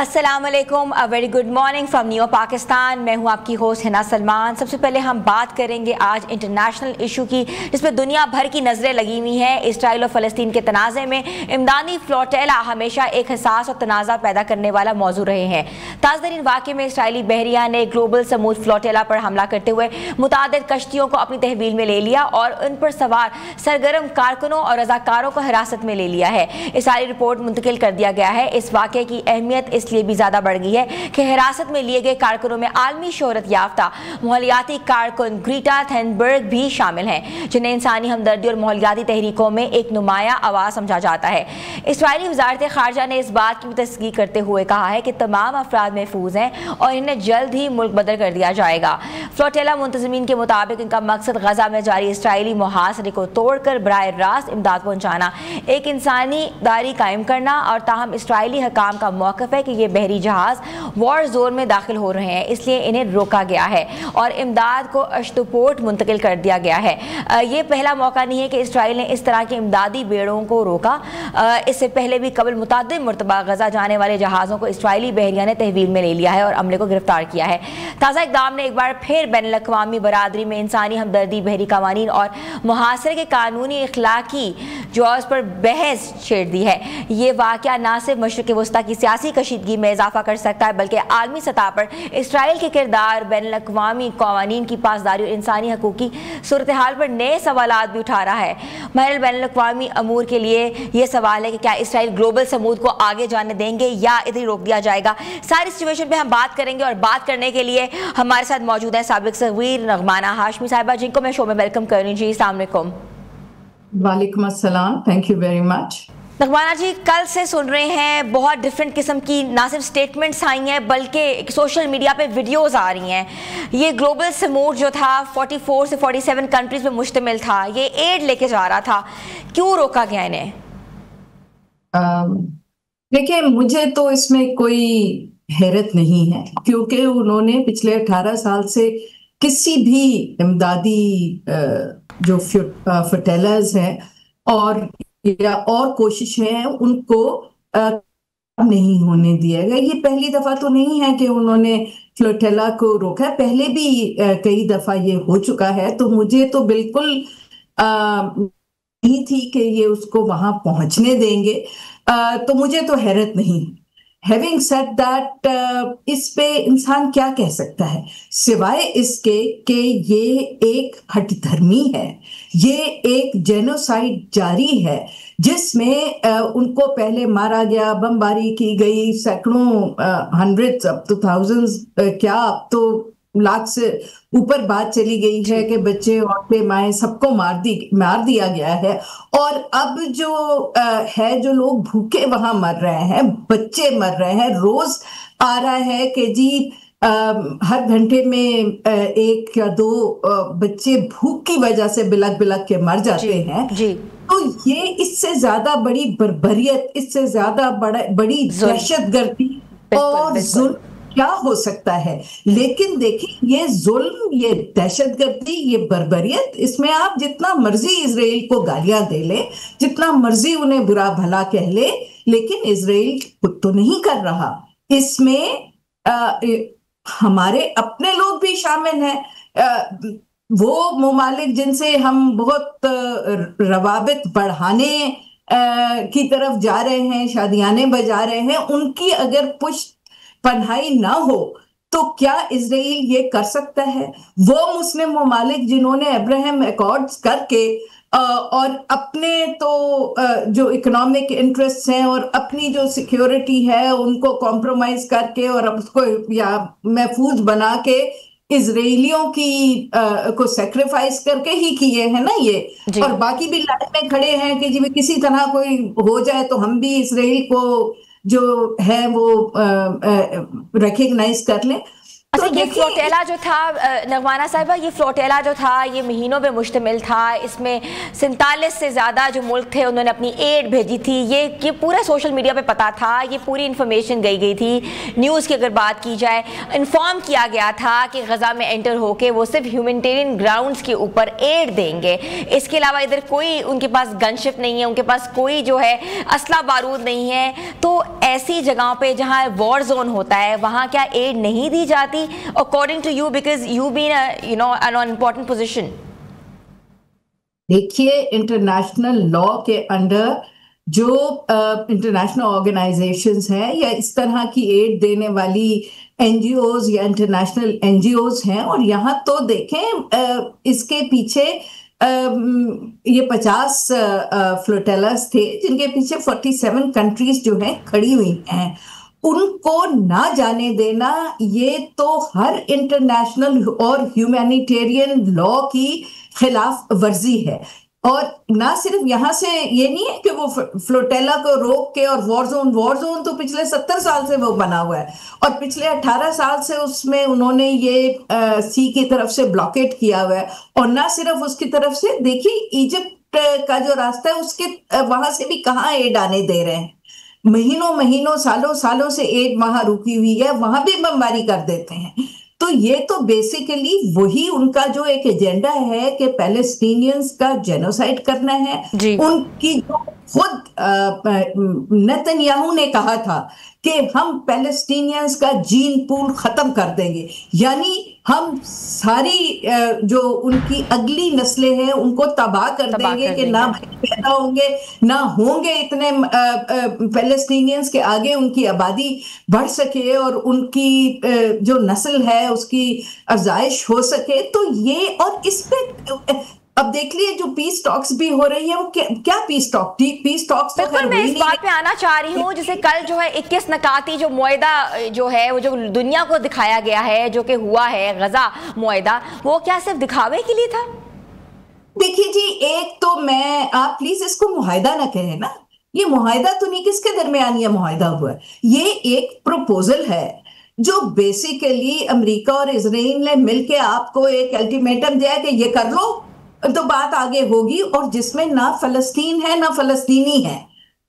अस्सलाम वालेकुम, a very good morning from new Pakistan. मैं हूं आपकी होस्ट हिना सलमान। सबसे पहले हम बात करेंगे आज इंटरनेशनल इशू की, जिसमें दुनिया भर की नज़रें लगी हुई हैं। इसराइल और फ़लस्तीन के तनाज़े में इमदादी फ्लोटेला हमेशा एक हसास और तनाज़ा पैदा करने वाला मौजू रहे हैं। ताज़ा तरीन वाक़े में इसराइली बहरिया ने ग्लोबल समूद फ्लोटेला पर हमला करते हुए मुतादिद कश्तियों को अपनी तहवील में ले लिया और उन पर सवार सरगर्म कारकुनों और रज़ाकारों को हिरासत में ले लिया है। इसराइली रिपोर्ट मुंतकिल कर दिया गया है। इस वाक़े की अहमियत इसलिए भी ज़्यादा बढ़ गई है कि हिरासत में लिए गए कारकुनों में आलमी शोहरत याफ्ता माहौलियाती कारकुन ग्रीटा थनबर्ग भी शामिल हैं, जिन्हें इंसानी हमदर्दी और माहौलियाती तहरीकों में एक नुमाया आवाज़ समझा जाता है। इसराइली वज़ारत ख़ारजा ने इस बात की तस्दीक करते हुए कहा है कि तमाम अफराद महफूज हैं और इन्हें जल्द ही मुल्क बदर कर दिया जाएगा। फ्लोटेला मुंतज़मीन के मुताबिक इनका मकसद गजा में जारी इसराइली मुहासरे को तोड़कर बराह रास्त इमदाद पहुँचाना, एक इंसानी दारी कायम करना और ताहम इसराइली हकाम का मौक़िफ़ है कि ये बहरी जहाज़ वॉर जोन में दाखिल हो रहे हैं, इसलिए इन्हें रोका गया है और इमदाद को अश्तुपोर्ट मुंतकिल कर दिया गया है। ये पहला मौका नहीं है कि इसराइल ने इस तरह के इमदादी बेड़ों को रोका। इससे पहले भी कबल मुतादिद मरतबा गजा जाने वाले जहाज़ों को इसराइली बहरिया ने तहवील में ले लिया है और अमले को गिरफ्तार किया है। ताज़ा इक़दाम ने एक बार फिर बैनुल-अक़वामी बरादरी में इंसानी हमदर्दी, बहरी कवानीन और मुहासरे के कानूनी इखलाकी जवाज़ पर बहस छेड़ दी है। ये वाक़या न सिर्फ मशरिक़ वस्ता की सियासी कशीदगी में इजाफा कर सकता है, बल्कि आलमी सतह पर इसराइल के किरदार, बैनुल-अक़वामी क़वानीन की पासदारी और इंसानी हकूक़ की सूरत हाल पर नए सवालात भी उठा रहा है। महल बैनुल-अक़वामी अमूर के लिए ये सवाल है कि क्या इसराइल ग्लोबल समूद को आगे जाने देंगे या इधर ही रोक दिया जाएगा। सारी सिचुएशन पे हम बात करेंगे और बात करने के लिए हमारे साथ मौजूद है साबिक सग़ीर नगमाना हाशमी साहिबा, जिनको मैं शो में वेलकम कर रही हूँ। जी अस्सलाम वालेकुम। वालेकुम अस्सलाम, थैंक यू वेरी मच। नगमाना जी, कल से सुन रहे हैं बहुत डिफरेंट किस्म की ना सिर्फ स्टेटमेंट्स आई हैं बल्कि सोशल मीडिया पे वीडियोस आ रही हैं। ये ग्लोबल समूद जो था 44 से 47 कंट्रीज में मुश्तमिल था, ये एड लेके जा रहा था, क्यों रोका गया इन्हें? देखिए, मुझे तो इसमें कोई हैरत नहीं है, क्योंकि उन्होंने पिछले 18 साल से किसी भी इमदादी जो फ्लोटेलाज हैं और कोशिशें हैं उनको नहीं होने दिया गया। ये पहली दफा तो नहीं है कि उन्होंने फ्लोटेला को रोका है, पहले भी कई दफा ये हो चुका है। तो मुझे तो बिल्कुल नहीं थी कि ये उसको वहां पहुंचने देंगे, तो मुझे तो हैरत नहीं। Having said that, इस पे इंसान क्या कह सकता है सिवाय इसके कि ये एक हठधर्मी है, ये एक जेनोसाइड जारी है, जिसमें उनको पहले मारा गया, बमबारी की गई, सैकड़ों हंड्रेड्स अब तो थाउजेंड्स क्या अब तो लाख से ऊपर बात चली गई है कि बच्चे, औरतें, माएँ सबको मार दिया गया है। और अब जो है, जो लोग भूखे वहां मर रहे हैं, बच्चे मर रहे हैं, रोज आ रहा है कि जी हर घंटे में 1 या 2 बच्चे भूख की वजह से बिलक बिलक के मर जाते हैं। तो ये इससे ज्यादा बड़ी बर्बरियत, इससे ज्यादा बड़ी दहशतगर्दी और जुल्म क्या हो सकता है। लेकिन देखिए, ये जुल्म, ये दहशतगर्दी, ये बर्बरियत, इसमें आप जितना मर्जी इजराइल को गालियां दे ले, जितना मर्जी उन्हें बुरा भला कह ले, लेकिन इजराइल खुद तो नहीं कर रहा। इसमें हमारे अपने लोग भी शामिल हैं। वो ममालिक जिनसे हम बहुत रवाबित बढ़ाने की तरफ जा रहे हैं, शादियाने बजा रहे हैं, उनकी अगर पुष्ट पनाही ना हो तो क्या इजराइल ये कर सकता है? वो मुस्लिम ममालिक जिन्होंने अब्राहम अकॉर्ड्स करके और अपने तो जो इकोनॉमिक इंटरेस्ट हैं और अपनी जो सिक्योरिटी है उनको कॉम्प्रोमाइज करके और उसको या महफूज बना के इजराइलियों की को सेक्रीफाइस करके ही किए हैं ना ये, और बाकी भी लाइन में खड़े हैं कि जी किसी तरह कोई हो जाए तो हम भी इजराइल को जो है वो रिकग्नाइज कर लें। अच्छा, ये फ्लोटेला जो था नगमाना साहिबा, ये फ्लोटेला जो था ये महीनों पे मुश्तमिल था। इसमें 47 से ज़्यादा जो मुल्क थे उन्होंने अपनी एड भेजी थी। ये पूरा सोशल मीडिया पे पता था, ये पूरी इन्फॉर्मेशन गई थी। न्यूज़ की अगर बात की जाए, इन्फॉर्म किया गया था कि गजा में एंटर होके वो सिर्फ ह्यूमैनिटेरियन ग्राउंड्स के ऊपर एड देंगे। इसके अलावा इधर कोई उनके पास गनशिप नहीं है, उनके पास कोई जो है असला बारूद नहीं है। तो ایسی جگہوں پہ جہاں وار زون ہوتا ہے وہاں کیا ایڈ نہیں دی جاتی according to you because you been an important position؟ دیکھیے انٹرنیشنل لا کے انڈر جو انٹرنیشنل آرگنائزیشنز ہیں یا اس طرح کی ایڈ دینے والی این جی اوز یا انٹرنیشنل این جی اوز ہیں، اور یہاں تو دیکھیں اس کے پیچھے یہ 50 فلوٹیلاز تھے جن کے پیچھے 47 کنٹریز جو ہیں کھڑی ہوئی ہیں، ان کو نہ جانے دینا یہ تو ہر انٹرنیشنل اور ہیومینیٹیرین لا کی خلاف ورزی ہے۔ اور نہ صرف یہاں سے یہ نہیں ہے کہ وہ فلوٹیلا کو روک کے، اور وار زون تو پچھلے 70 سال سے وہ بنا ہوا ہے، اور پچھلے 18 سال سے اس میں انہوں نے یہ سی کی طرف سے بلاکیٹ کیا ہوا ہے، اور نہ صرف اس کی طرف سے، دیکھیے ایجپٹ کا جو راستہ ہے اس کے وہاں سے بھی کہاں ایڈ آنے دے رہے ہیں، مہینوں سالوں سے ایڈ وہاں رکی ہوئی ہے، وہاں بھی بمباری کر دیتے ہیں۔ تو یہ تو بیسیکلی وہی ان کا جو ایک ایجنڈا ہے کہ پیلسٹینینز کا جینوسائڈ کرنا ہے۔ ان کی جو خود نتن یاہو نے کہا تھا کہ ہم پیلسٹینینز کا جین پول ختم کر دیں گے، یعنی ہم ساری جو ان کی اگلی نسلیں ہیں ان کو تباہ کر دیں گے کہ نہ پیدا ہوں گے، نہ ہوں گے اتنے پیلسٹینینز کے آگے ان کی آبادی بڑھ سکے اور ان کی جو نسل ہے اس کی افزائش ہو سکے۔ تو یہ، اور اس پہ اب دیکھ لیے جو پیس ٹاکس بھی ہو رہی ہے وہ کیا پیس ٹاک تھی؟ پیس ٹاکس بالکل میں اس بات پہ آنا چاہ رہی ہوں، جسے کل جو ہے 21 نکاتی جو معاہدہ جو ہے وہ جو دنیا کو دکھایا گیا ہے جو کہ ہوا ہے غزہ معاہدہ، وہ کیا صرف دکھاوے کے لیے تھا؟ دیکھیے جی، ایک تو آپ پلیز اس کو معاہدہ نہ کہیں نا، یہ معاہدہ تو نہیں، کس کے درمیان یہ معاہدہ ہوا ہے؟ یہ ایک پروپوزل ہے جو بیسیکلی امریکہ اور اسرائیل نے مل کے آپ کو ایک الٹیمیٹم دیا کہ یہ کر لو تو بات آگے ہوگی، اور جس میں نہ فلسطین ہے نہ فلسطینی ہے،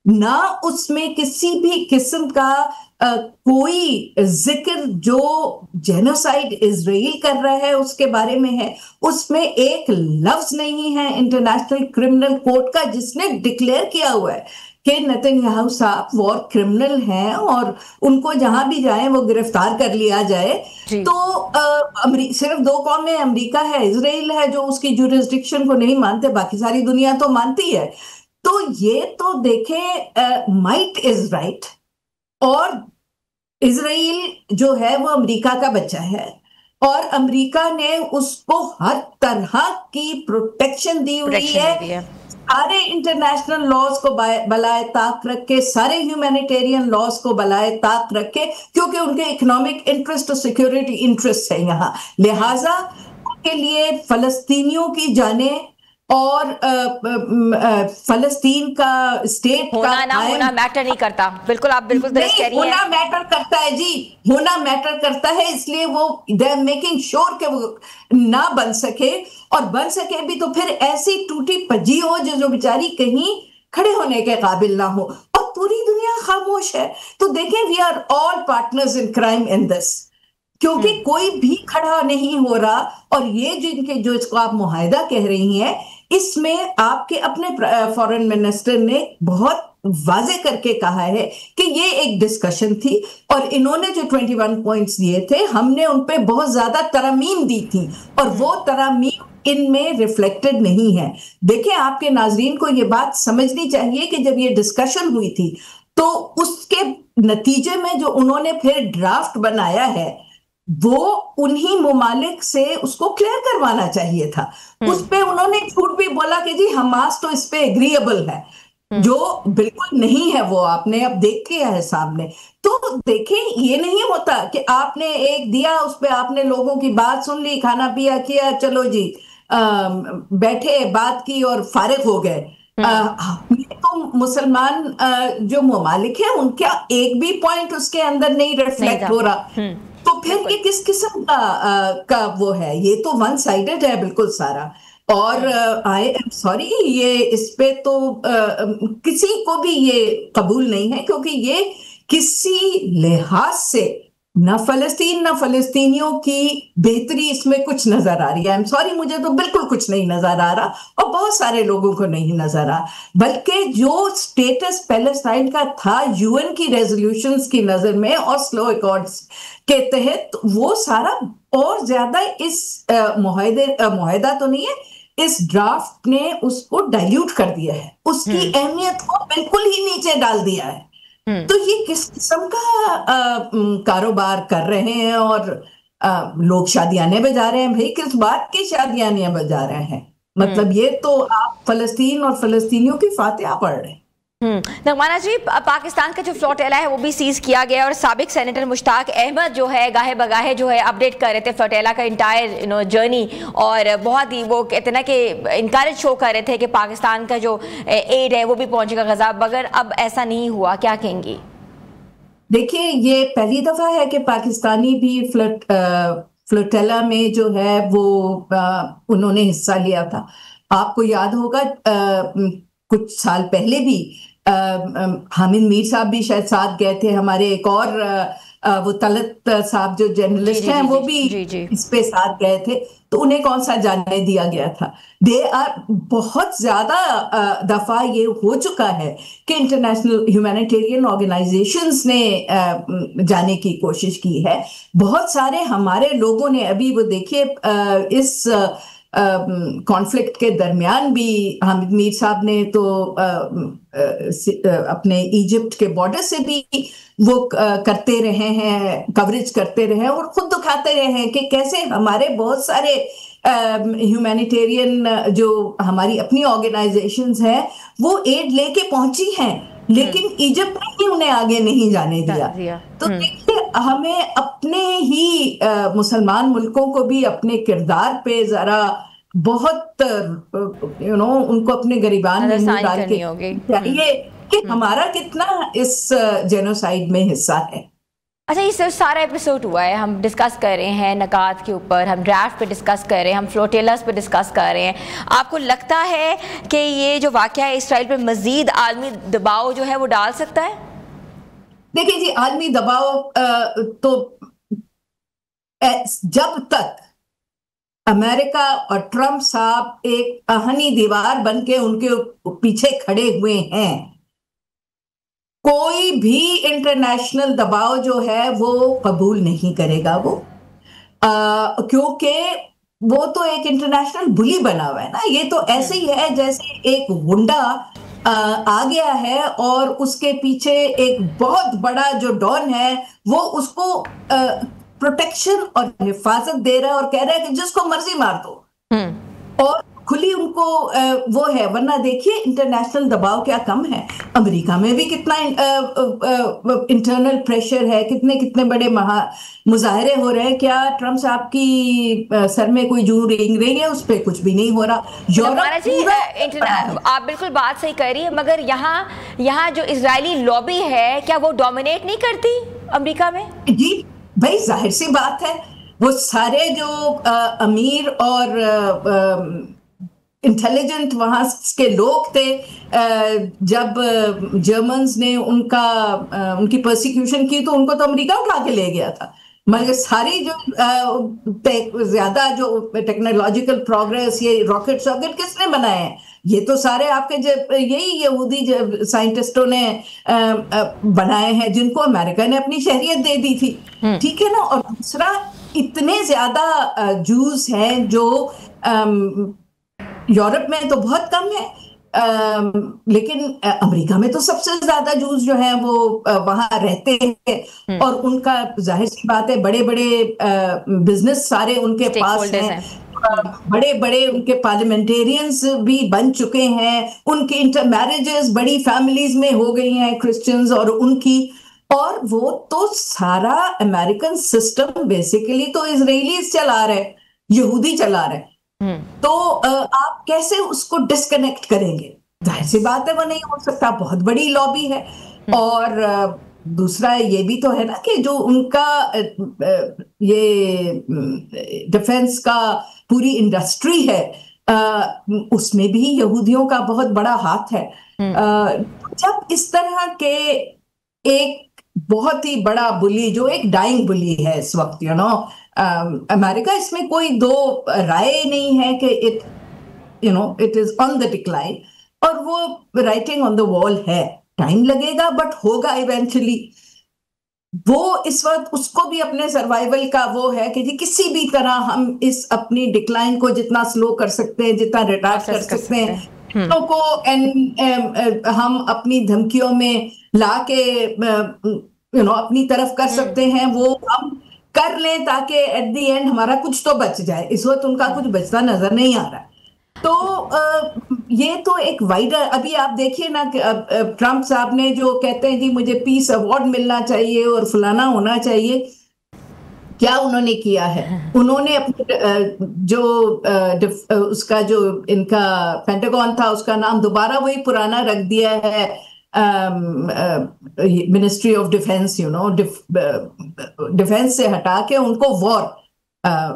نہ اس میں کسی بھی قسم کا کوئی ذکر جو جینوسائیڈ اسرائیل کر رہا ہے اس کے بارے میں ہے، اس میں ایک لفظ نہیں ہے انٹرنیشنل کرمنل کورٹ کا جس نے ڈکلیئر کیا ہوا ہے کہ نتن یاہو صاحب وار کرمنل ہیں اور ان کو جہاں بھی جائیں وہ گرفتار کر لیا جائے۔ تو صرف دو قومیں، امریکہ ہے، اسرائیل ہے، جو اس کی جورسڈکشن کو نہیں مانتے، باقی ساری دنیا تو مانتی ہے۔ تو یہ تو دیکھیں مائٹ از رائٹ، اور اسرائیل جو ہے وہ امریکہ کا بچہ ہے، اور امریکہ نے اس کو ہر طرح کی پروٹیکشن دی ہوئی ہے، سارے انٹرنیشنل لاز کو بلائے طاق رکھ کے، سارے ہیومینیٹیرین لاز کو بلائے طاق رکھ کے، کیونکہ ان کے اکنامک انٹرسٹ اور سیکیورٹی انٹرسٹ ہے یہاں، لہٰذا ان کے لیے فلسطینیوں کی جانیں اور فلسطین کا اسٹیٹ ہونا میٹر نہیں کرتا۔ بالکل آپ بالکل درست کہہ رہی ہیں، ہونا میٹر کرتا ہے جی، ہونا میٹر کرتا ہے، اس لیے وہ دے آر میکنگ شور کہ وہ نہ بن سکے، اور بن سکے بھی تو پھر ایسی ٹوٹی پجی ہو جو بیچاری کہیں کھڑے ہونے کے قابل نہ ہو، اور پوری دنیا خاموش ہے۔ تو دیکھیں we are all partners in crime in this, کیونکہ کوئی بھی کھڑا نہیں ہو رہا، اور یہ جن کے جو اس کو آپ معاہدہ کہہ رہی ہیں، اس میں آپ کے اپنے فارن منسٹر نے بہت واضح کر کے کہا ہے کہ یہ ایک ڈسکشن تھی، اور انہوں نے جو 21 پوائنٹس دیے تھے ہم نے ان پہ بہت زیادہ ترامیم دی تھی، اور وہ ترامیم ان میں ریفلیکٹڈ نہیں ہے۔ دیکھیں آپ کے ناظرین کو یہ بات سمجھنی چاہیے کہ جب یہ ڈسکشن ہوئی تھی تو اس کے نتیجے میں جو انہوں نے پھر ڈرافٹ بنایا ہے وہ انہی ممالک سے اس کو کلیئر کروانا چاہیے تھا۔ اس پہ انہوں نے جھوٹ بھی بولا کہ جی حماس تو اس پہ اگریبل ہے، جو بالکل نہیں ہے، وہ آپ نے اب دیکھ لیا ہے سامنے۔ تو دیکھیں یہ نہیں ہوتا کہ آپ نے ایک دیا، اس پہ آپ نے لوگوں کی بات سن لی، کھانا پیا کیا، چلو جی بیٹھے بات کی اور فارغ ہو گئے۔ تو مسلمان جو ممالک ہیں ان کا ایک بھی پوائنٹ اس کے اندر نہیں ریفلیکٹ ہو رہا، تو پھر یہ کس قسم کا وہ ہے؟ یہ تو ون سائیڈڈ ہے بالکل سارا، اور آئی ایم سوری، یہ اس پہ تو کسی کو بھی یہ قبول نہیں ہے، کیونکہ یہ کسی لحاظ سے نہ فلسطین نہ فلسطینیوں کی بہتری اس میں کچھ نظر آ رہی ہے. سوری مجھے تو بالکل کچھ نہیں نظر آ رہا اور بہت سارے لوگوں کو نہیں نظر آ. بلکہ جو سٹیٹس پیلسٹائن کا تھا UN کی ریزولوشنز کی نظر میں اور سلو ایکارڈز کے تحت وہ سارا اور زیادہ اس معاہدہ تو نہیں ہے، اس ڈرافٹ نے اس کو ڈائلیوٹ کر دیا ہے، اس کی اہمیت کو بالکل ہی نیچے ڈال دیا ہے. تو یہ کس قسم کا کاروبار کر رہے ہیں؟ اور لوگ شادیاں بجا رہے ہیں. بھائی کس بات کی شادیاں بجا رہے ہیں؟ مطلب یہ تو آپ فلسطین اور فلسطینیوں کی فاتحہ پڑھ رہے ہیں. نعمانہ جی، پاکستان کا جو فلوٹیلا ہے وہ بھی سیز کیا گیا اور سابق سینیٹر مشتاق احمد جو ہے گاہے بگاہے جو ہے اپڈیٹ کر رہے تھے فلوٹیلا کا انٹائر جرنی، اور بہت ہی وہ کہتے ہیں نا کہ انکریج شو کر رہے تھے کہ پاکستان کا جو ایڈ ہے وہ بھی پہنچے گا غزہ، مگر اب ایسا نہیں ہوا. کیا کہیں گی؟ دیکھیے یہ پہلی دفعہ ہے کہ پاکستانی بھی فلوٹیلا میں جو ہے وہ انہوں نے حصہ لیا تھا. آپ کو یاد ہوگا کچھ سال پہلے بھی حامد میر صاحب بھی شاید ساتھ گئے تھے، ہمارے ایک اور وہ طلعت صاحب جو جرنلسٹ ہیں وہ بھی اس پہ ساتھ گئے تھے. تو انہیں کون سا جانے دیا گیا تھا؟ بہت زیادہ دفعہ یہ ہو چکا ہے کہ انٹرنیشنل ہیومینیٹیرین آرگنائزیشنز نے جانے کی کوشش کی ہے. بہت سارے ہمارے لوگوں نے ابھی وہ دیکھیے اس کانفلکٹ کے درمیان بھی حامد میر صاحب نے تو اپنے ایجپٹ کے بارڈر سے بھی وہ کرتے رہے ہیں، کوریج کرتے رہے اور خود دکھاتے رہے ہیں کہ کیسے ہمارے بہت سارے ہیومینیٹیرین جو ہماری اپنی آرگنائزیشنز ہیں وہ ایڈ لے کے پہنچی ہیں، لیکن ایجپٹ نے ہی انہیں آگے نہیں جانے دیا. تو دیکھیے ہمیں اپنے ہی مسلمان ملکوں کو بھی اپنے کردار پہ ذرا بہت ان کو اپنے گریبان میں منہ ڈال کے چاہیے کہ ہمارا کتنا اس جینوسائیڈ میں حصہ ہے. اچھا، یہ صرف سارا ایپیسوڈ ہوا ہے، ہم ڈسکس کر رہے ہیں نکات کے اوپر، ہم ڈرافٹ پہ ڈسکس کر رہے ہیں، ہم فلوٹیلاز پہ ڈسکس کر رہے ہیں. آپ کو لگتا ہے کہ یہ جو واقعہ ہے اسرائیل پہ مزید عالمی دباؤ جو ہے وہ ڈال سکتا ہے؟ دیکھیں جی، عالمی دباؤ تو جب تک امریکہ اور ٹرمپ صاحب ایک آہنی دیوار بن کے ان کے پیچھے کھڑے ہوئے ہیں، کوئی بھی انٹرنیشنل دباؤ جو ہے وہ قبول نہیں کرے گا وہ، کیونکہ وہ تو ایک انٹرنیشنل بلی بنا ہوا ہے نا. یہ تو ایسے ہی ہے جیسے ایک گنڈا آ گیا ہے اور اس کے پیچھے ایک بہت بڑا جو ڈان ہے وہ اس کو پروٹیکشن اور حفاظت دے رہا ہے اور کہہ رہا ہے کہ جس کو مرضی مار دو، اور کھلی ان کو وہ ہے. ورنہ دیکھیے انٹرنیشنل دباؤ کیا کم ہے. امریکہ میں بھی کتنا انٹرنل پریشر ہے، کتنے بڑے مظاہرے ہو رہے ہیں. کیا ٹرمپ صاحب کی سر میں کوئی جو رینگ رہی ہے؟ اس پہ کچھ بھی نہیں ہو رہا. آپ بالکل بات صحیح کہہ رہی ہے، مگر یہاں جو اسرائیلی لابی ہے کیا وہ ڈومینیٹ نہیں کرتی امریکہ میں؟ جی بھائی ظاہر سی بات ہے، وہ سارے جو امیر اور انٹیلیجنٹ وہاں کے لوگ تھے، جب جرمنز نے ان کی پرسیکیوشن کی تو ان کو تو امریکہ اٹھا کے لے گیا تھا. مگر ساری جو زیادہ جو ٹیکنالوجیکل پروگریس، یہ راکٹ کس نے بنائے ہیں؟ یہ تو سارے آپ کے یہی یہودی سائنٹسٹوں نے بنائے ہیں جن کو امریکہ نے اپنی شہریت دے دی تھی. ٹھیک ہے نا. اور دوسرا، اتنے زیادہ جوز ہیں جو یورپ میں تو بہت کم ہے، لیکن امریکہ میں تو سب سے زیادہ جوز جو ہیں وہ وہاں رہتے ہیں، اور ان کا ظاہر سی بات ہے بڑے بڑے بزنس سارے ان کے پاس ہیں، بڑے بڑے ان کے پارلیمنٹیرینز بھی بن چکے ہیں، ان کی انٹر میرجز بڑی فیملیز میں ہو گئی ہیں کرسچنز اور ان کی. اور وہ تو سارا امریکن سسٹم بیسیکلی تو اسرائیلیز چلا رہے، یہودی چلا رہے. تو آپ کیسے اس کو ڈسکنیکٹ کریں گے؟ ظاہر سی بات ہے وہ نہیں ہو سکتا. بہت بڑی لابی ہے. اور دوسرا یہ بھی تو ہے نا کہ جو ان کا یہ ڈیفنس کا پوری انڈسٹری ہے، اس میں بھی یہودیوں کا بہت بڑا ہاتھ ہے. جب اس طرح کے ایک बहुत ही बड़ा बुली, जो एक डाइंग बुली है इस वक्त, अमेरिका, इसमें कोई दो राय नहीं है कि it is on the decline, और वो राइटिंग ऑन द वॉल है। टाइम लगेगा बट होगा इवेंचुअली। वो इस वक्त उसको भी अपने सर्वाइवल का वो है कि जी किसी भी तरह हम इस अपनी डिक्लाइन को जितना स्लो कर सकते हैं, जितना रिटार्ड कर सकते हैं को, हम अपनी धमकियों में ला के अपनी तरफ कर सकते हैं, वो हम कर लें ताकि एट द एंड हमारा कुछ तो बच जाए। इस वक्त उनका कुछ बचता नजर नहीं आ रहा। तो ये तो एक वाइडर, अभी आप देखिए ना, ट्रम्प साहब ने जो कहते हैं जी मुझे पीस अवार्ड मिलना चाहिए और फलाना होना चाहिए, क्या उन्होंने किया है? उन्होंने अपने उसका जो इनका पेंटागन था उसका नाम दोबारा वही पुराना रख दिया है, मिनिस्ट्री ऑफ डिफेंस, डिफेंस से हटा के उनको वॉर,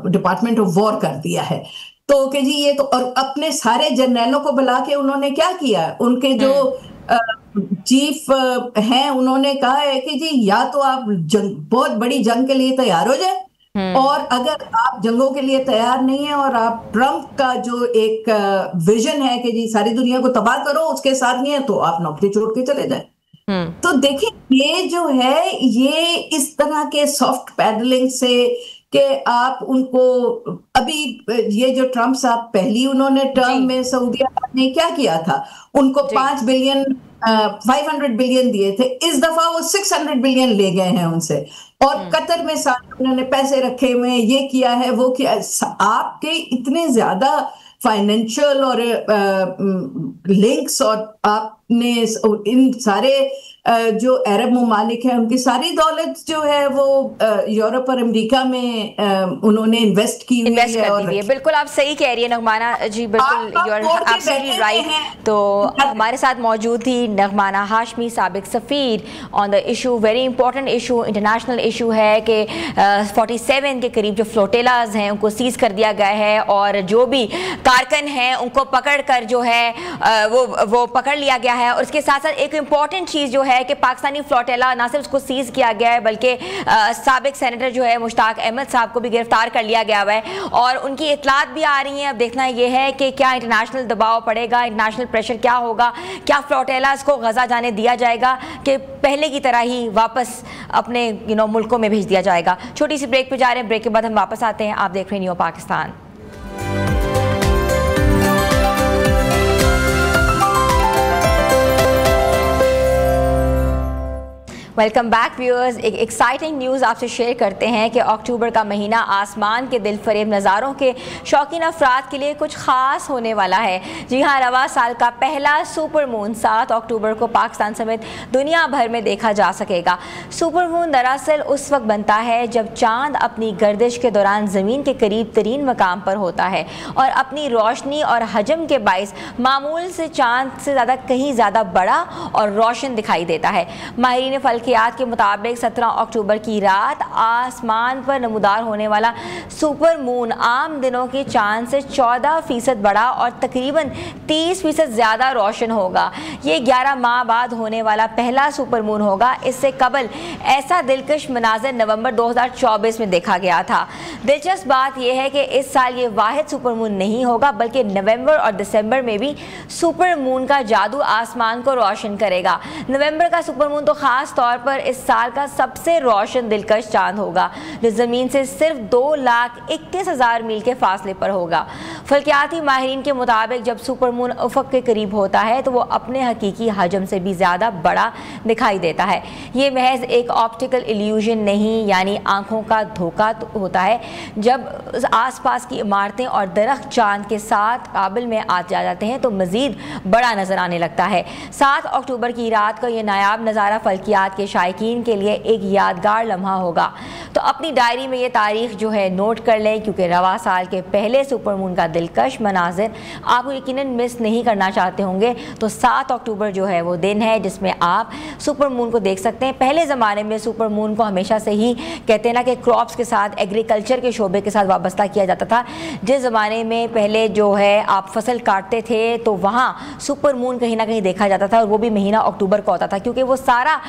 डिपार्टमेंट ऑफ वॉर कर दिया है। तो कि जी ये तो, और अपने सारे जनरलों को बुला के उन्होंने क्या किया, उनके जो चीफ हैं उन्होंने कहा है कि जी या तो आप बहुत बड़ी जंग के लिए तैयार हो जाए, और अगर आप जंगों के लिए तैयार नहीं है और आप ट्रम्प का जो एक विजन है कि जी सारी दुनिया को तबाह करो, उसके साथ नहीं है, तो आप नौकरी छोड़ के चले जाए। तो देखिए ये जो है, ये इस तरह के सॉफ्ट पैडलिंग से कि आप उनको, अभी ये जो ट्रम्प साहब पहली उन्होंने टर्म में सऊदी अरब ने क्या किया था, उनको 5 बिलियन 500 बिलियन दिए थे, इस दफा वो 600 बिलियन ले गए हैं उनसे, और कतर में सारे उन्होंने पैसे रखे हुए, ये किया है वो किया। आपके इतने ज्यादा फाइनेंशियल और लिंक्स, और आपने इन सारे जो अरब ममालिक हैं उनकी सारी दौलत जो है वो यूरोप और अमेरिका में उन्होंने इन्वेस्ट की हुई है। और बिल्कुल आप सही कह रही है नगमाना जी, बिल्कुल यू आर एब्सोल्युटली राइट। तो हमारे साथ मौजूद थी नगमाना हाशमी, साबिक सफीर on the issue, very important issue, international issue है कि 47 के करीब जो फ्लोटेलाज हैं उनको सीज कर दिया गया है, और जो भी कारकन हैं उनको पकड़ कर जो है वो पकड़ लिया गया है। और इसके साथ साथ एक इम्पॉर्टेंट चीज़ जो है कि पाकिस्तानी फ्लोटेला ना सिर्फ उसको सीज किया गया है, बल्कि साबिक सेनेटर जो है मुश्ताक अहमद साहब को भी गिरफ्तार कर लिया गया है, और उनकी इतलात भी आ रही हैं। अब देखना यह है कि क्या इंटरनेशनल दबाव पड़ेगा, इंटरनेशनल प्रेशर क्या होगा, क्या फ्लोटेलास को गजा जाने दिया जाएगा कि पहले की तरह ही वापस अपने मुल्कों में भेज दिया जाएगा। छोटी सी ब्रेक पे जा रहे हैं, ब्रेक के बाद हम वापस आते हैं। आप देख रहे हैं new Pakistan. Welcome back viewers. एक एक्साइटिंग न्यूज़ आपसे शेयर करते हैं कि अक्टूबर का महीना आसमान के दिल फरेब नज़ारों के शौकीन अफराद के लिए कुछ ख़ास होने वाला है। जी हाँ, रवा साल का पहला सुपर मून 7 अक्टूबर को पाकिस्तान समेत दुनिया भर में देखा जा सकेगा। सुपर मून दरअसल उस वक्त बनता है जब चांद अपनी गर्दिश के दौरान ज़मीन के करीब तरीन मकाम पर होता है और अपनी रोशनी और हजम के बाइस मामूल से चांद से कहीं ज़्यादा बड़ा और रोशन दिखाई देता है। माहिरीन फल्कियात के मुताबिक 17 अक्टूबर की रात आसमान पर नमूदार होने वाला सुपर मून आम दिनों के चांद से 14% बड़ा और तकरीबन 30% ज़्यादा रोशन होगा। ये 11 माह बाद होने वाला पहला सुपर मून होगा। इससे कबल ऐसा दिलकश मनाज़र नवंबर 2024 में देखा गया था। दिलचस्प बात यह है कि इस साल ये वाहिद सुपर मून नहीं होगा, बल्कि नवंबर और दिसंबर में भी सुपर मून का जादू आसमान को रोशन करेगा। नवंबर का सुपर मून तो ख़ास तौर पर इस साल का सबसे रोशन दिलकश चांद होगा, जो ज़मीन से सिर्फ 2,21,000 मील के फासले पर होगा। फल्कियाती माहिरीन के मुताबिक जब सुपर मून उफ़क़ के करीब होता है तो वो अपने हकीकी हजम से भी ज़्यादा बड़ा दिखाई देता है। ये महज एक ऑप्टिकल इल्यूजन नहीं, यानी आंखों का धोखा होता है जब आसपास की इमारतें और दरख्त चांद के साथ काबिल में आ जाते हैं तो मज़ीद बड़ा नज़र आने लगता है। 7 अक्टूबर की रात का ये नायाब नज़ारा फल्कियात के शायकीन के लिए एक यादगार लम्हा होगा। तो अपनी डायरी में ये तारीख जो है नोट कर लें, क्योंकि रवा साल के पहले सुपर मून का दिलकश मनाजिर आप यकीनन मिस नहीं करना चाहते होंगे। तो 7 अक्टूबर जो है वो दिन है जिसमें आप सुपर मून को देख सकते हैं। पहले ज़माने में सुपर मून को हमेशा से ही कहते हैं ना कि क्रॉप्स के साथ, एग्रीकल्चर के शोबे के साथ वाबस्ता किया जाता था। जिस ज़माने में पहले जो है आप फसल काटते थे तो वहाँ सुपर मून कहीं ना कहीं देखा जाता था, और वो भी महीना अक्टूबर का होता था, क्योंकि वो सारा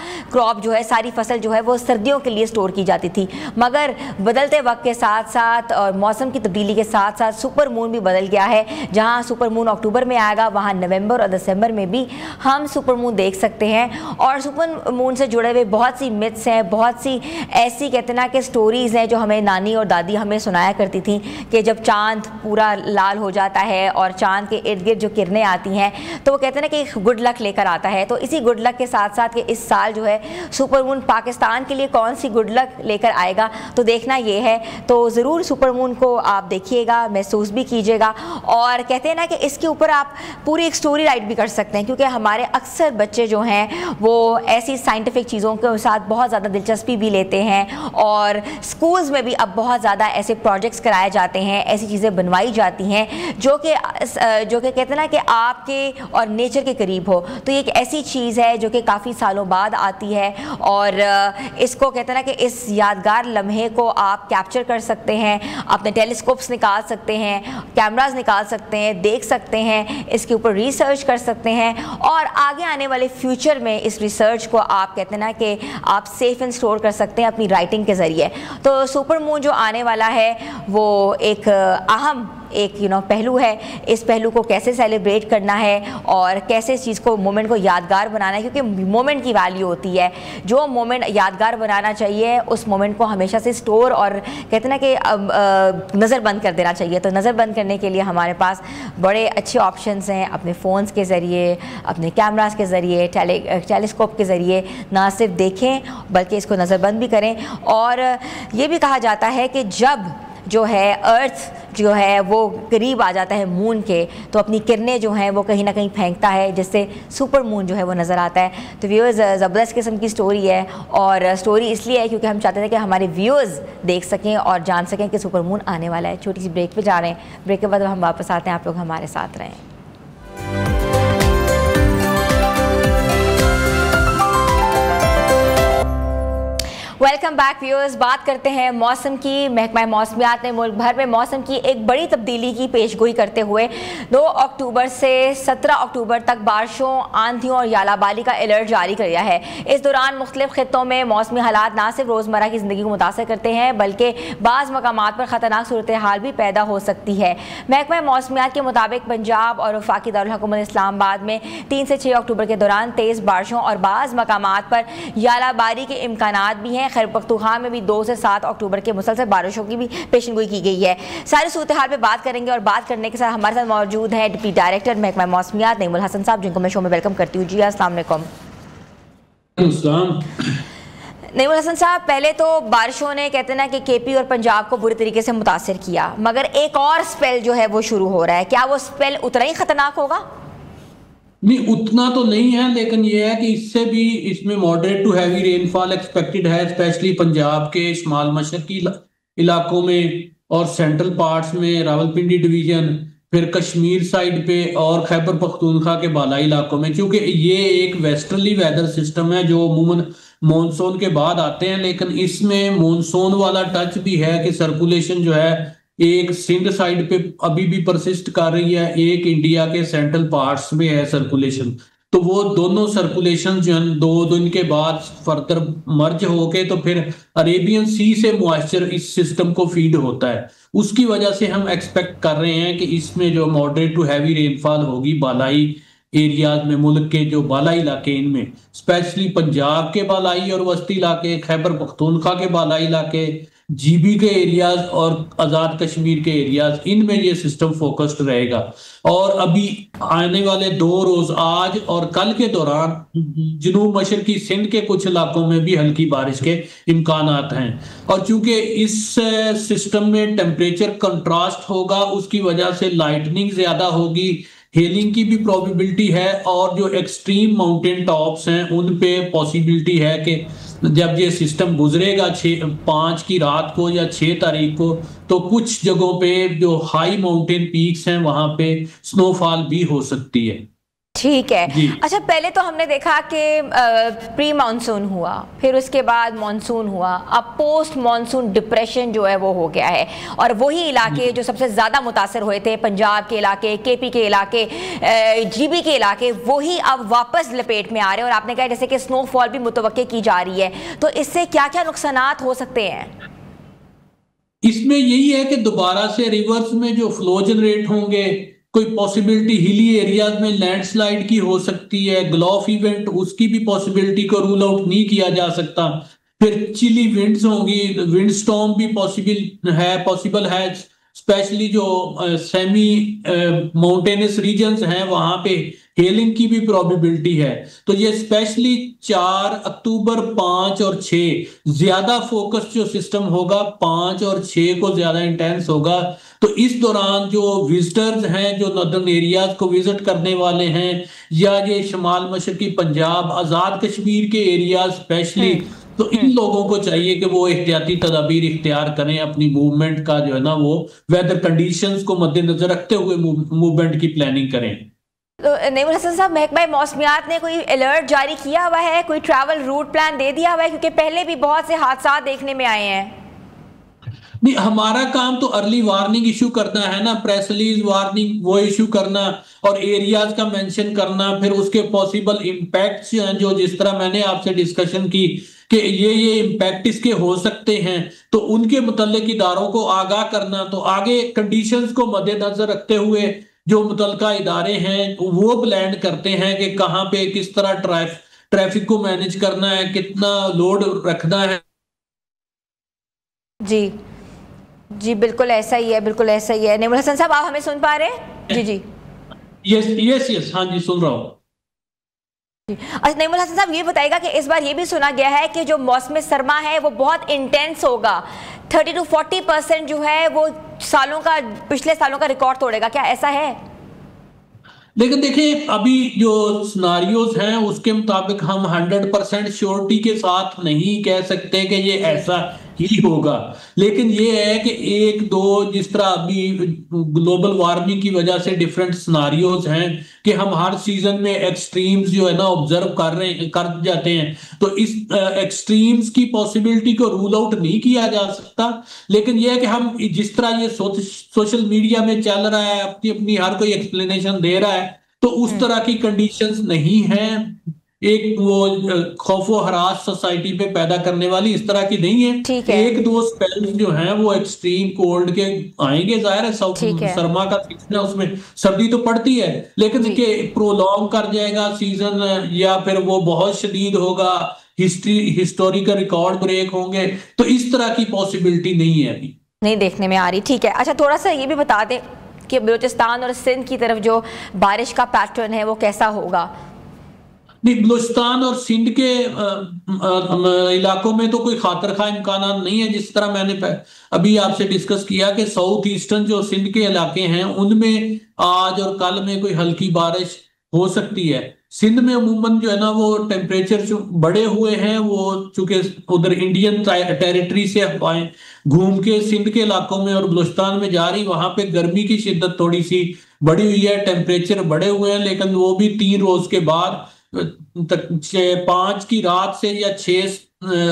क्रॉप जो है, सारी फसल जो है वो सर्दियों के लिए स्टोर की जाती थी। मगर बदलते वक्त के साथ साथ और मौसम की तब्दीली के साथ साथ सुपर मून भी बदल गया है। जहां सुपर मून अक्टूबर में आएगा, वहां नवंबर और दिसंबर में भी हम सुपर मून देख सकते हैं। और सुपर मून से जुड़े हुए बहुत सी मिथ्स हैं, बहुत सी ऐसी कहते ना कि स्टोरीज़ हैं जो हमें नानी और दादी हमें सुनाया करती थी कि जब चाँद पूरा लाल हो जाता है और चाँद के इर्द गिर्द जो किरणें आती हैं तो वो कहते हैं ना कि एक गुड लक लेकर आता है। तो इसी गुड लक के साथ साथ कि इस साल जो है सुपर मून पाकिस्तान के लिए कौन सी गुड लक लेकर आएगा तो देखना ये है। तो ज़रूर सुपर मून को आप देखिएगा, महसूस भी कीजिएगा। और कहते हैं ना कि इसके ऊपर आप पूरी एक स्टोरी राइट भी कर सकते हैं, क्योंकि हमारे अक्सर बच्चे जो हैं वो ऐसी साइंटिफिक चीज़ों के साथ बहुत ज़्यादा दिलचस्पी भी लेते हैं। और स्कूल्स में भी अब बहुत ज़्यादा ऐसे प्रोजेक्ट्स कराए जाते हैं, ऐसी चीज़ें बनवाई जाती हैं जो कि कहते हैं ना कि आपके और नेचर के करीब हो। तो ये एक ऐसी चीज़ है जो कि काफ़ी सालों बाद आती है और इसको कहते हैं ना कि इस यादगार लम्हे को आप कैप्चर कर सकते हैं, अपने टेलीस्कोप्स निकाल सकते हैं, कैमरास निकाल सकते हैं, देख सकते हैं, इसके ऊपर रिसर्च कर सकते हैं और आगे आने वाले फ्यूचर में इस रिसर्च को आप कहते हैं ना कि आप सेफ एंड स्टोर कर सकते हैं अपनी राइटिंग के ज़रिए। तो सुपर मून जो आने वाला है वो एक अहम एक पहलू है। इस पहलू को कैसे सेलिब्रेट करना है और कैसे इस चीज़ को मोमेंट को यादगार बनाना है, क्योंकि मोमेंट की वैल्यू होती है। जो मोमेंट यादगार बनाना चाहिए उस मोमेंट को हमेशा से स्टोर और कहते हैं ना कि नज़रबंद कर देना चाहिए। तो नज़रबंद करने के लिए हमारे पास बड़े अच्छे ऑप्शंस हैं, अपने फ़ोन्स के ज़रिए, अपने कैमरास के ज़रिए, टेलीस्कोप के ज़रिए ना सिर्फ देखें बल्कि इसको नज़रबंद भी करें। और ये भी कहा जाता है कि जब जो है अर्थ जो है वो करीब आ जाता है मून के तो अपनी किरणें जो हैं वो कहीं ना कहीं फेंकता है, जिससे सुपर मून जो है वो नज़र आता है। तो व्यूअर्स ज़बरदस्त किस्म की स्टोरी है और स्टोरी इसलिए है क्योंकि हम चाहते थे कि हमारे व्यूअर्स देख सकें और जान सकें कि सुपर मून आने वाला है। छोटी सी ब्रेक पे जा रहे हैं, ब्रेक के बाद हम वापस आते हैं, आप लोग हमारे साथ रहें। Welcome back viewers. बात करते हैं मौसम की। महकमा मौसमियात ने मुल्क भर में मौसम की एक बड़ी तब्दीली की पेशगोई करते हुए 2 अक्टूबर से 17 अक्टूबर तक बारिशों, आंधियों और यालाबारी का अलर्ट जारी कर दिया है। इस दौरान मुख्तलिफ खित्तों में मौसमी हालात न सिर्फ रोज़मर्रा की ज़िंदगी को मुतासर करते हैं बल्कि बाज़ मकामात पर ख़तरनाक सूरत हाल भी पैदा हो सकती है। महकमा मौसमियात के मुताबिक पंजाब और वफाकी दारुल हुकूमत इस्लामाबाद में 3 से 6 अक्टूबर के दौरान तेज़ बारिशों और बाज़ मकामात पर यालाबारी के इम्कानात भी हैं। खैबर पख्तूनख्वा में भी 2 से 7 अक्टूबर के मुसलसल बारिशों की भी पेशनगोई की गई है। सारी सूरत हाल पे बात करेंगे और बात करने के साथ हमारे साथ मौजूद है डिप्टी डायरेक्टर महकमा मौसमियात नईमुल हसन साहब, जिनको मैं शो में वेलकम करती हूँ। जी अस्सलाम वालेकुम। नईमुल हसन साहब, पहले तो बारिशों ने कहते ना कि केपी और पंजाब को बुरी तरीके से मुतासिर किया, मगर एक और स्पेल जो है वो शुरू हो रहा है। क्या वो स्पेल उतना ही खतरनाक होगा? नहीं, उतना तो नहीं है, लेकिन ये है कि इससे भी इसमें moderate to heavy rainfall expected है, स्पेशली पंजाब के शुमाल मशरकी इलाकों में और सेंट्रल पार्ट्स में, रावलपिंडी डिवीजन, फिर कश्मीर साइड पे और खैबर पख्तूनख्वा के बालाई इलाकों में। क्योंकि ये एक वेस्टर्ली वेदर सिस्टम है जो अमूमन मॉनसून के बाद आते हैं, लेकिन इसमें मॉनसून वाला टच भी है कि सर्कुलेशन जो है एक सिंध साइड पे अभी भी परसिस्ट कर रही है, एक इंडिया के सेंट्रल पार्ट्स में है सर्कुलेशन। तो वो दोनों सर्कुलेशन जो है 2 दिन के बाद फर्दर मर्ज होके तो फिर अरेबियन सी से मॉइस्चर इस सिस्टम को फीड होता है। उसकी वजह से हम एक्सपेक्ट कर रहे हैं कि इसमें जो मॉडरेट टू हैवी रेनफॉल होगी बालाई एरियाज में, मुल्क के जो बालाई इलाके, इनमें स्पेशली पंजाब के बालाई और वस्ती इलाके, खैबर पख्तूनख्वा के बालाई इलाके, जीबी के एरियाज और आज़ाद कश्मीर के एरियाज, इनमें ये सिस्टम फोकस्ड रहेगा। और अभी आने वाले 2 रोज आज और कल के दौरान जनूब मशरकी सिंध के कुछ इलाकों में भी हल्की बारिश के इम्कानात हैं। और चूंकि इस सिस्टम में टेम्परेचर कंट्रास्ट होगा, उसकी वजह से लाइटनिंग ज्यादा होगी, हेलिंग की भी प्रोबेबिलिटी है, और जो एक्सट्रीम माउंटेन टॉप्स हैं उन पे पॉसिबिलिटी है कि जब ये सिस्टम गुजरेगा 5 की रात को या 6 तारीख को, तो कुछ जगहों पे जो हाई माउंटेन पीक्स हैं वहां पे स्नोफॉल भी हो सकती है। ٹھیک ہے. اچھا پہلے تو ہم نے دیکھا کہ پری مانسون ہوا, پھر اس کے بعد مانسون ہوا, اب پوسٹ مانسون ڈپریشن جو ہے وہ ہو گیا ہے, اور وہی علاقے جو سب سے زیادہ متاثر ہوئے تھے, پنجاب کے علاقے, کے پی کے علاقے, جی بی کے علاقے, وہی اب واپس لپیٹ میں آ رہے ہیں. اور آپ نے کہا جیسے کہ سنو فال بھی متوقع کی جا رہی ہے, تو اس سے کیا کیا نقصانات ہو سکتے ہیں؟ اس میں یہی ہے کہ دوبارہ سے ریورس میں جو فلو جنریٹ ہوں گے, کوئی پاسبلٹی ہلی ایریاز میں لینڈ سلائیڈ کی ہو سکتی ہے, گلوف ایونٹ اس کی بھی پاسبلٹی کو رول آؤٹ نہیں کیا جا سکتا. پھر چلی ونڈز ہوں گی, ونڈ سٹارم بھی پاسبل ہے, اسپیشلی جو سیمی ماؤنٹینس ریجنز ہیں وہاں پہ ہیلنگ کی بھی پروبیبلٹی ہے. تو یہ اسپیشلی 4 اکتوبر 5 اور 6 زیادہ فوکس جو سسٹم ہوگا 5 اور 6 کو زیادہ انٹینس ہوگا. تو اس دوران جو وزٹرز ہیں, جو ناردرن ایریاز کو وزٹ کرنے والے ہیں, یا یہ شمال مشرقی پنجاب, آزاد کشمیر کے ایریاز اسپیشلی, تو ان لوگوں کو چاہیے کہ وہ احتیاطی تدابیر اختیار کریں, اپنی موومنٹ کا جو ہے نا وہ ویدر کنڈیشنز کو مد نظر رکھتے ہوئے موومنٹ کی پلاننگ کریں. تو نعیم الحسن صاحب, محکمہ موسمیات نے کوئی الرٹ جاری کیا ہوا ہے, کوئی ٹریول روٹ پلان دے دیا ہوا ہے؟ کیونکہ پہلے بھی بہت سے حادثات دیکھنے میں آئے ہیں. نہیں, ہمارا کام تو ارلی وارننگ ایشو کرنا ہے نا, پریس ریلیز وارننگ وہ ایشو کرنا, اور ایریاز کا مینشن کرنا, پھر اس کے پاسبل امپیکٹس جو جس طرح میں نے آپ سے ڈسکشن کی کہ یہ امپیکٹ اس کے ہو سکتے ہیں, تو ان کے متعلق اداروں کو آگاہ کرنا. تو آگے کنڈیشنز کو مد نظر رکھتے ہوئے جو متعلقہ ادارے ہیں وہ بلینڈ کرتے ہیں کہ کہاں پہ کس طرح ٹریفک کو مینج کرنا ہے, کتنا لوڈ رکھنا ہے. جی بالکل ایسا ہی ہے, بالکل ایسا ہی ہے. نعیم الحسن صاحب, آپ ہمیں سن پا رہے ہیں؟ جی یس ہاں جی سن رہا ہوں. اچھا نعیم الحسن صاحب, یہ بتائیے گا کہ اس بار یہ بھی سنا گیا ہے کہ جو موسم سرما ہے وہ بہت انٹینس ہوگا, 30 to 40% جو ہے وہ پچھلے سالوں کا ریکارڈ توڑے گا, کیا ایسا ہے؟ لیکن دیکھیں, ابھی جو سناریوز ہیں اس کے مطابق ہم 100% شیورٹی کے ساتھ نہیں کہہ سکتے کہ یہ ایسا ہی ہوگا. لیکن یہ ہے کہ 1-2 جس طرح ابھی گلوبل وارمنگ کی وجہ سے ڈیفرنٹ سناریوز ہیں کہ ہم ہر سیزن میں ایکسٹریمز جو ہے نا آبزرو کر جاتے ہیں, تو اس ایکسٹریمز کی پاسبلٹی کو رول آؤٹ نہیں کیا جا سکتا. لیکن یہ ہے کہ ہم جس طرح یہ سوشل میڈیا میں چل رہا ہے, اپنی ہر کوئی ایکسپلینیشن دے رہا ہے, تو اس طرح کی کنڈیشنز نہیں ہیں, ایک وہ خوف و ہراس سوسائٹی پہ پیدا کرنے والی اس طرح کی نہیں ہے. 1-2 سپیلز جو ہیں وہ ایکسٹریم کولڈ کے آئیں گے, ظاہر ہے سرما کا سیزن ہے, اس میں سردی تو پڑتی ہے, لیکن کہ پرولونگ کر جائے گا سیزن, یا پھر وہ بہت شدید ہوگا, ہسٹوریکل ریکارڈ بریک ہوں گے, تو اس طرح کی پاسبلٹی نہیں ہے, ابھی نہیں دیکھنے میں آ رہی. ٹھیک ہے. اچھا تھوڑا سا یہ بھی بتا دیں کہ بلوچستان اور سندھ کی طرف جو بارش کا پیٹرن ہے وہ کیسا ہوگا؟ نہیں, بلوچستان اور سندھ کے علاقوں میں تو کوئی خاطر خواہ امکانات نہیں ہے. جس طرح میں نے ابھی آپ سے ڈسکس کیا کہ ساؤتھ ایسٹرن جو سندھ کے علاقے ہیں ان میں آج اور کل میں کوئی ہلکی بارش ہو سکتی ہے. سندھ میں عموماً جو ہے نا وہ ٹیمپریچر جو بڑے ہوئے ہیں, وہ چونکہ ادھر انڈین ٹیریٹری سے ہوائیں گھوم کے سندھ کے علاقوں میں اور بلوچستان میں جا رہی, وہاں پہ گرمی کی شدت تھوڑی سی بڑی ہوئی ہے, ٹیمپریچر بڑے ہوئے ہیں, لیکن وہ بھی 3 روز کے بعد 5 کی رات سے یا 6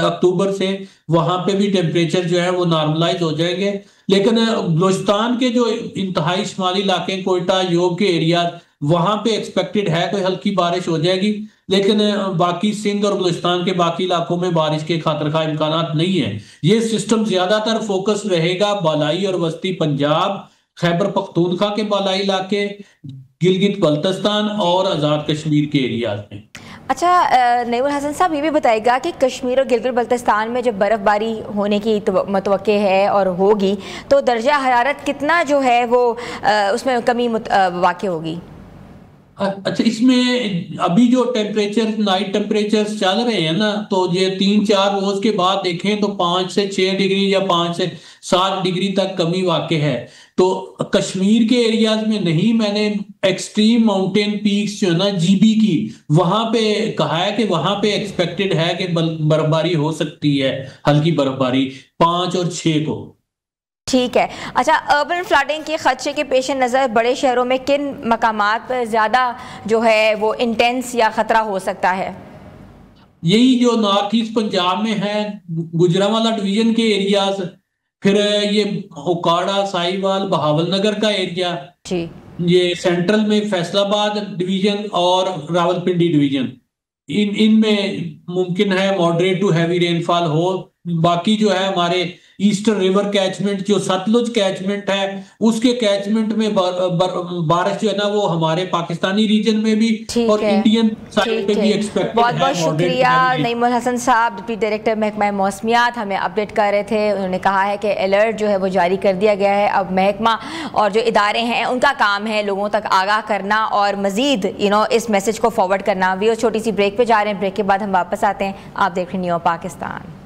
اکتوبر سے وہاں پہ بھی ٹیمپریچر جو ہے وہ نارملائز ہو جائیں گے. لیکن بلوچستان کے جو انتہائی شمالی علاقے, کوئٹہ یوب کے ایریا, وہاں پہ ایکسپیکٹڈ ہے کوئی ہلکی بارش ہو جائے گی. لیکن باقی سندھ اور بلوچستان کے باقی علاقوں میں بارش کے خاطر خواہ امکانات نہیں ہیں. یہ سسٹم زیادہ تر فوکس رہے گا بالائی اور وسطی پنجاب, خیبر پختونخوا کے بالائی علاقے, گلگت بلتستان اور آزاد کشمیر کے ایریاز میں. اچھا نعیم الحسن صاحب, یہ بھی بتائے گا کہ کشمیر اور گلگت بلتستان میں جب برف باری ہونے کی متوقع ہے اور ہوگی, تو درجہ حرارت کتنا جو ہے وہ اس میں کمی واقع ہوگی؟ اچھا, اس میں ابھی جو ٹیمپریچر نائٹ ٹیمپریچر چل رہے ہیں نا, تو یہ 3-4 روز کے بعد دیکھیں تو 5 سے 6 ڈگری یا 5 سے 7 ڈگری تک کمی واقع ہے. تو کشمیر کے ایریاز میں نہیں, میں نے ایکسٹریم ماؤنٹین پیکس جو ہے نا جی بی کی, وہاں پہ کہا ہے کہ وہاں پہ ایکسپیکٹڈ ہے کہ برف باری ہو سکتی ہے, ہلکی برف باری 5 اور 6 کو. ٹھیک ہے. اچھا, اربن فلڈنگ کے خدشے کے پیش نظر بڑے شہروں میں کن مقامات پر زیادہ جو ہے وہ انٹینس یا خطرہ ہو سکتا ہے؟ یہی جو نارتھ ایسٹ پنجاب میں ہے, گجرانوالہ ڈویژن کے ایریاز, پھر یہ اوکاڑا, ساہیوال, بہاول نگر کا ایریا, جی, یہ سینٹرل میں فیصل آباد ڈویژن اور راولپنڈی ڈویژن, ان میں ممکن ہے ماڈریٹ ٹو ہیوی رین فال ہو. باقی جو ہے ہمارے ایسٹرن ریور کیچمنٹ, جو ستلج کیچمنٹ ہے, اس کے کیچمنٹ میں بارش جو ہے نا وہ ہمارے پاکستانی ریجن میں بھی اور انڈین سائڈ پہ بھی ایکسپیکٹڈ ہے. بہت بہت شکریہ نعیم الحسن صاحب, ڈپٹی ڈائریکٹر محکمہ موسمیات, ہمیں اپڈیٹ کر رہے تھے. انہوں نے کہا ہے کہ الرٹ جو ہے وہ جاری کر دیا گیا ہے. اب محکمہ اور جو ادارے ہیں ان کا کام ہے لوگوں تک آگاہ کرنا اور مزید اس میسج کو فارورڈ کرنا. وہ چھوٹی سی بریک پہ جا رہے ہیں, بریک کے بعد ہم واپس آتے ہیں. آپ دیکھ رہے ہیں new Pakistan.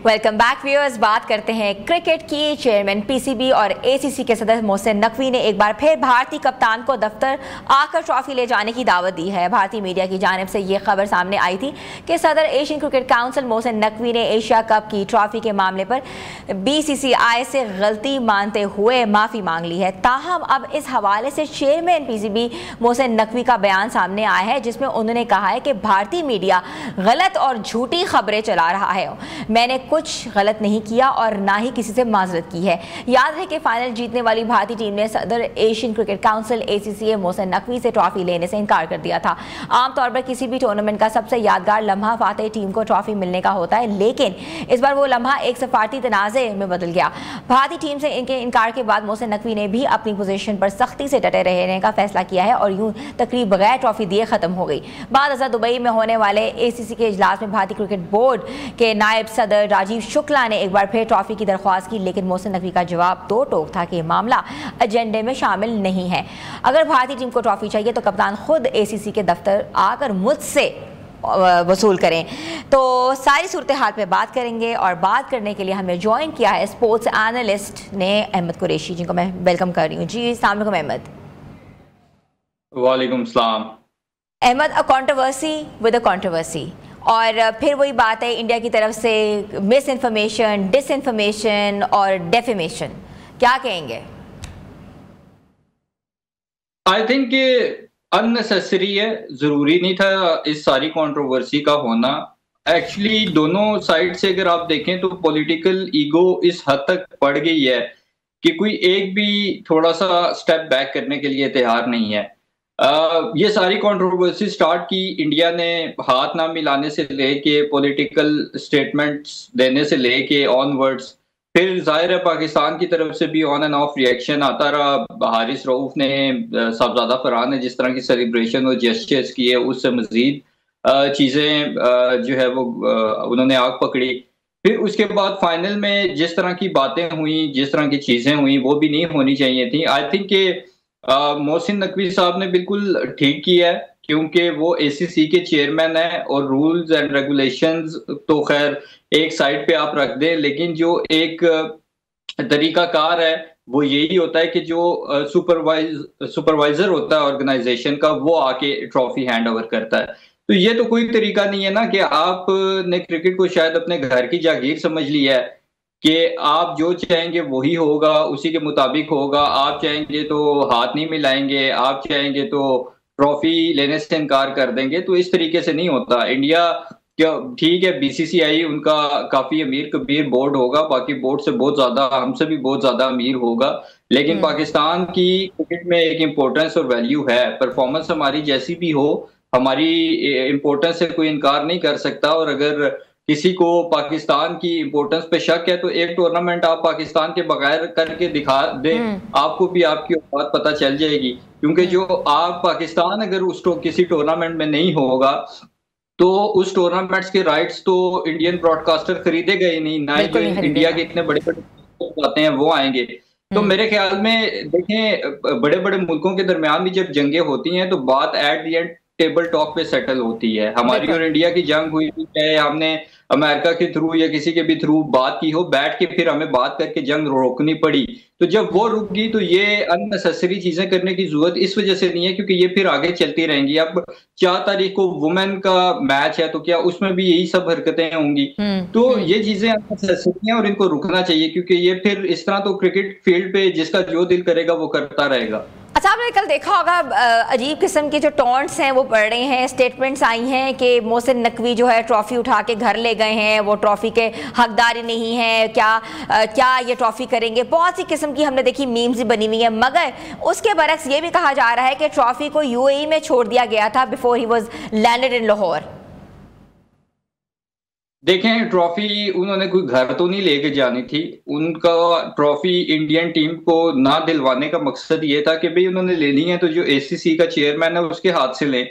Welcome back viewers. بات کرتے ہیں کرکٹ کی. چیئرمین پی سی بی اور اے سی سی کے صدر محسن نقوی نے ایک بار پھر بھارتی کپتان کو دفتر آ کر ٹرافی لے جانے کی دعوت دی ہے. بھارتی میڈیا کی جانب سے یہ خبر سامنے آئی تھی کہ صدر Asian cricket council Mohsin Naqvi نے ایشیا کپ کی ٹرافی کے معاملے پر بی سی سی آئی سے غلطی مانتے ہوئے معافی مانگ لی ہے. تاہم اب اس حوالے سے chairman P C B Mohsin Naqvi کا بیان سامنے آیا ہے جس میں انہوں نے کہا ہے کہ بھارتی میڈیا غلط اور جھوٹی خبریں چلا رہا ہے. میں نے کچھ غلط نہیں کیا اور نہ ہی کسی سے معذرت کی ہے. یاد ہے کہ فائنل جیتنے والی بھارتی ٹیم نے صدر ایشین کرکٹ کاؤنسل اے سی سی محسن نقوی سے ٹرافی لینے سے انکار کر دیا تھا. عام طور پر کسی بھی ٹورنامنٹ کا سب سے یادگار لمحہ فاتح ٹیم کو ٹرافی ملنے کا ہوتا ہے, لیکن اس بار وہ لمحہ ایک سفارتی تنازع میں بدل گیا. بھارتی ٹیم سے ان کے انکار کے بعد محسن نقوی نے بھی اپنی پوزیشن پر سختی سے ڈٹے رہنے کا فیصلہ کیا ہے اور یوں تقریب بغیر ٹرافی دیے ختم ہو گئی. بعد ازاں دبئی میں ہونے والے اے سی سی کے اجلاس میں بھارتی کرکٹ بورڈ کے نائب صدر راجیو شکلا نے ایک بار پھر ٹرافی کی درخواست کی, لیکن محسن نقوی کا جواب دو ٹوک تھا کہ یہ معاملہ ایجنڈے میں شامل نہیں ہے. اگر بھارتی ٹیم کو ٹرافی چاہیے تو کپتان خود اے سی سی کے دفتر آ کر مجھ سے وصول کریں. تو ساری صورتحال پہ بات کریں گے اور بات کرنے کے لیے ہمیں جوائن کیا ہے اسپورٹس اینالسٹ نے احمد قریشی, جن کو میں ویلکم کر رہی ہوں. جی السلام علیکم احمد. وعلیکم السلام. احمد, اے کنٹروورسی ود اے کنٹروورسی, اور پھر وہی بات ہے انڈیا کی طرف سے مس انفارمیشن, ڈس انفارمیشن اور ڈیفیمیشن, کیا کہیں گے؟ آئی تھنک کہ ان نیسیسری ہے, ضروری نہیں تھا اس ساری کنٹروورسی کا ہونا. ایکچولی دونوں سائڈ سے اگر آپ دیکھیں تو پولیٹیکل ایگو اس حد تک بڑھ گئی ہے کہ کوئی ایک بھی تھوڑا سا سٹیپ بیک کرنے کے لیے تیار نہیں ہے. یہ ساری کنٹروورسی سٹارٹ کی انڈیا نے ہاتھ نہ ملانے سے لے کے پولیٹیکل سٹیٹمنٹس دینے سے لے کے آن ورڈز, پھر ظاہر ہے پاکستان کی طرف سے بھی آن اینڈ آف ریئیکشن آتا رہا. حارث رؤوف نے, صاحبزادہ فرحان نے جس طرح کی سیلیبریشن اور جیسچرز کیے, اس سے مزید چیزیں جو ہے وہ انہوں نے آگ پکڑی. پھر اس کے بعد فائنل میں جس طرح کی باتیں ہوئیں, جس طرح کی چیزیں ہوئیں, وہ بھی نہیں ہونی چاہیے تھیں. آئی تھنک کہ محسن نقوی صاحب نے بالکل ٹھیک کیا ہے, کیونکہ وہ اے سی سی کے چیئرمین ہیں اور رولز اینڈ ریگولیشنز تو خیر ایک سائڈ پہ آپ رکھ دیں, لیکن جو ایک طریقہ کار ہے وہ یہی ہوتا ہے کہ جو سپروائزر ہوتا ہے آرگنائزیشن کا, وہ آ کے ٹرافی ہینڈ اوور کرتا ہے. تو یہ تو کوئی طریقہ نہیں ہے نا کہ آپ نے کرکٹ کو شاید اپنے گھر کی جاگیر سمجھ لی ہے کہ آپ جو چاہیں گے وہی ہوگا, اسی کے مطابق ہوگا. آپ چاہیں گے تو ہاتھ نہیں ملائیں گے, آپ چاہیں گے تو ٹرافی لینے سے انکار کر دیں گے. تو اس طریقے سے نہیں ہوتا. انڈیا ٹھیک ہے بی سی سی آئی ان کا کافی امیر کبیر بورڈ ہوگا, باقی بورڈ سے بہت زیادہ, ہم سے بھی بہت زیادہ امیر ہوگا, لیکن پاکستان کی کرکٹ میں ایک امپورٹنس اور ویلیو ہے. پرفارمنس ہماری جیسی بھی ہو, ہماری امپورٹنس سے کوئی انکار نہیں کر سکتا. اور اگر کسی کو پاکستان کی امپورٹنس پہ شک ہے تو ایک ٹورنامنٹ آپ پاکستان کے بغیر کر کے دکھا دیں, آپ کو بھی آپ کی بات پتہ چل جائے گی. کیونکہ جو آپ پاکستان اگر اس کسی ٹورنامنٹ میں نہیں ہوگا تو اس ٹورنامنٹس کے رائٹس تو انڈین براڈ کاسٹر خریدے گئے نہیں, نہ جو انڈیا کے اتنے بڑے بڑے آتے ہیں وہ آئیں گے. تو میرے خیال میں دیکھیں بڑے بڑے ملکوں کے درمیان بھی جب جنگیں ہوتی ہیں تو بات at the end table talk पे सेटल होती है। हमारी और इंडिया की जंग हुई थी, चाहे हमने अमेरिका के थ्रू या किसी के भी थ्रू बात की हो, बैठ के फिर हमें बात करके जंग रोकनी पड़ी। तो जब वो रुक गई तो ये अननेसेसरी चीजें करने की जरूरत इस वजह से नहीं है क्योंकि ये फिर आगे चलती रहेंगी। अब 4 तारीख को वुमेन का मैच है, तो क्या उसमें भी यही सब हरकतें होंगी? तो ये चीजें अननेसेसरी हैं और इनको रुकना चाहिए, क्योंकि ये फिर इस तरह तो क्रिकेट फील्ड पे जिसका जो दिल करेगा वो करता रहेगा। अच्छा, आपने कल देखा होगा अजीब किस्म के जो टॉन्ट्स हैं वो पड़ रहे हैं, स्टेटमेंट्स आई हैं कि मोहसिन नकवी जो है ट्रॉफी उठा के घर ले गए हैं, वो ट्रॉफी के हकदार नहीं है, क्या ये ट्रॉफी करेंगे। बहुत सी किस्म की हमने देखी मीम्स भी बनी हुई है, मगर उसके बरक्स ये भी कहा जा रहा है कि ट्रॉफी को यूएई में छोड़ दिया गया था before he was landed in Lahore. देखें, ट्रॉफी उन्होंने कोई घर तो नहीं लेके जानी थी। उनका ट्रॉफी इंडियन टीम को ना दिलवाने का मकसद ये था कि भाई उन्होंने लेनी है तो जो एसीसी का चेयरमैन है उसके हाथ से लें।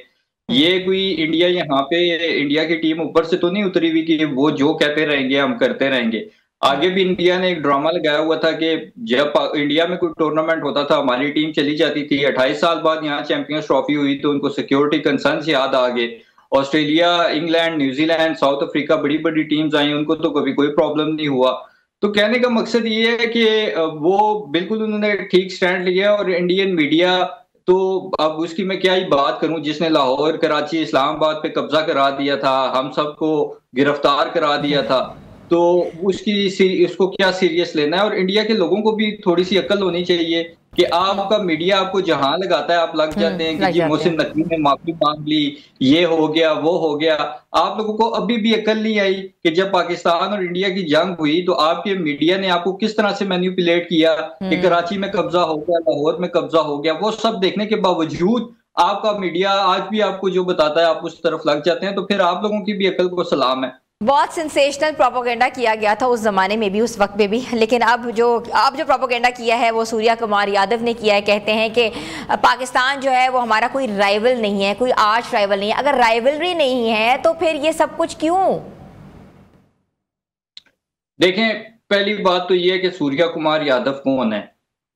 ये कोई इंडिया, यहाँ पे इंडिया की टीम ऊपर से तो नहीं उतरी हुई कि वो जो कहते रहेंगे हम करते रहेंगे। आगे भी इंडिया ने एक ड्रामा लगाया हुआ था कि जब इंडिया में कोई टूर्नामेंट होता था हमारी टीम चली जाती थी। 28 साल बाद यहाँ चैंपियंस ट्रॉफी हुई तो उनको सिक्योरिटी कंसर्न्स याद आ गए। Australia, England, New Zealand, south Africa, बड़ी बड़ी टीम्स आई, उनको तो कभी कोई प्रॉब्लम नहीं हुआ। तो कहने का मकसद ये है कि वो बिल्कुल उन्होंने ठीक स्टैंड लिया। और इंडियन मीडिया तो अब उसकी मैं क्या ही बात करूं, जिसने लाहौर, कराची, इस्लामाबाद पे कब्जा करा दिया था, हम सबको गिरफ्तार करा दिया था, तो उसको क्या सीरियस लेना है। और इंडिया के लोगों को भी थोड़ी सी अक्ल होनी चाहिए कि आपका मीडिया आपको जहां लगाता है आप लग जाते हैं कि जी मोहसिन नकवी ने माफी मांग ली, ये हो गया, वो हो गया। आप लोगों को अभी भी अकल नहीं आई कि जब पाकिस्तान और इंडिया की जंग हुई तो आपके मीडिया ने आपको किस तरह से मैनिपुलेट किया कि कराची में कब्जा हो गया, लाहौर में कब्जा हो गया। वो सब देखने के बावजूद आपका मीडिया आज भी आपको जो बताता है आप उस तरफ लग जाते हैं। तो फिर आप लोगों की भी अकल को सलाम है। बहुत सेंसेशनल प्रोपोगेंडा किया गया था उस जमाने में भी, उस वक्त में भी, लेकिन अब जो प्रोपोगेंडा किया है वो सूर्या कुमार यादव ने किया है। कहते हैं कि पाकिस्तान जो है वो हमारा कोई राइवल नहीं है, कोई आर्च राइवल नहीं है। अगर राइवलरी नहीं है तो फिर ये सब कुछ क्यों? देखें, पहली बात तो ये है कि सूर्या कुमार यादव कौन है?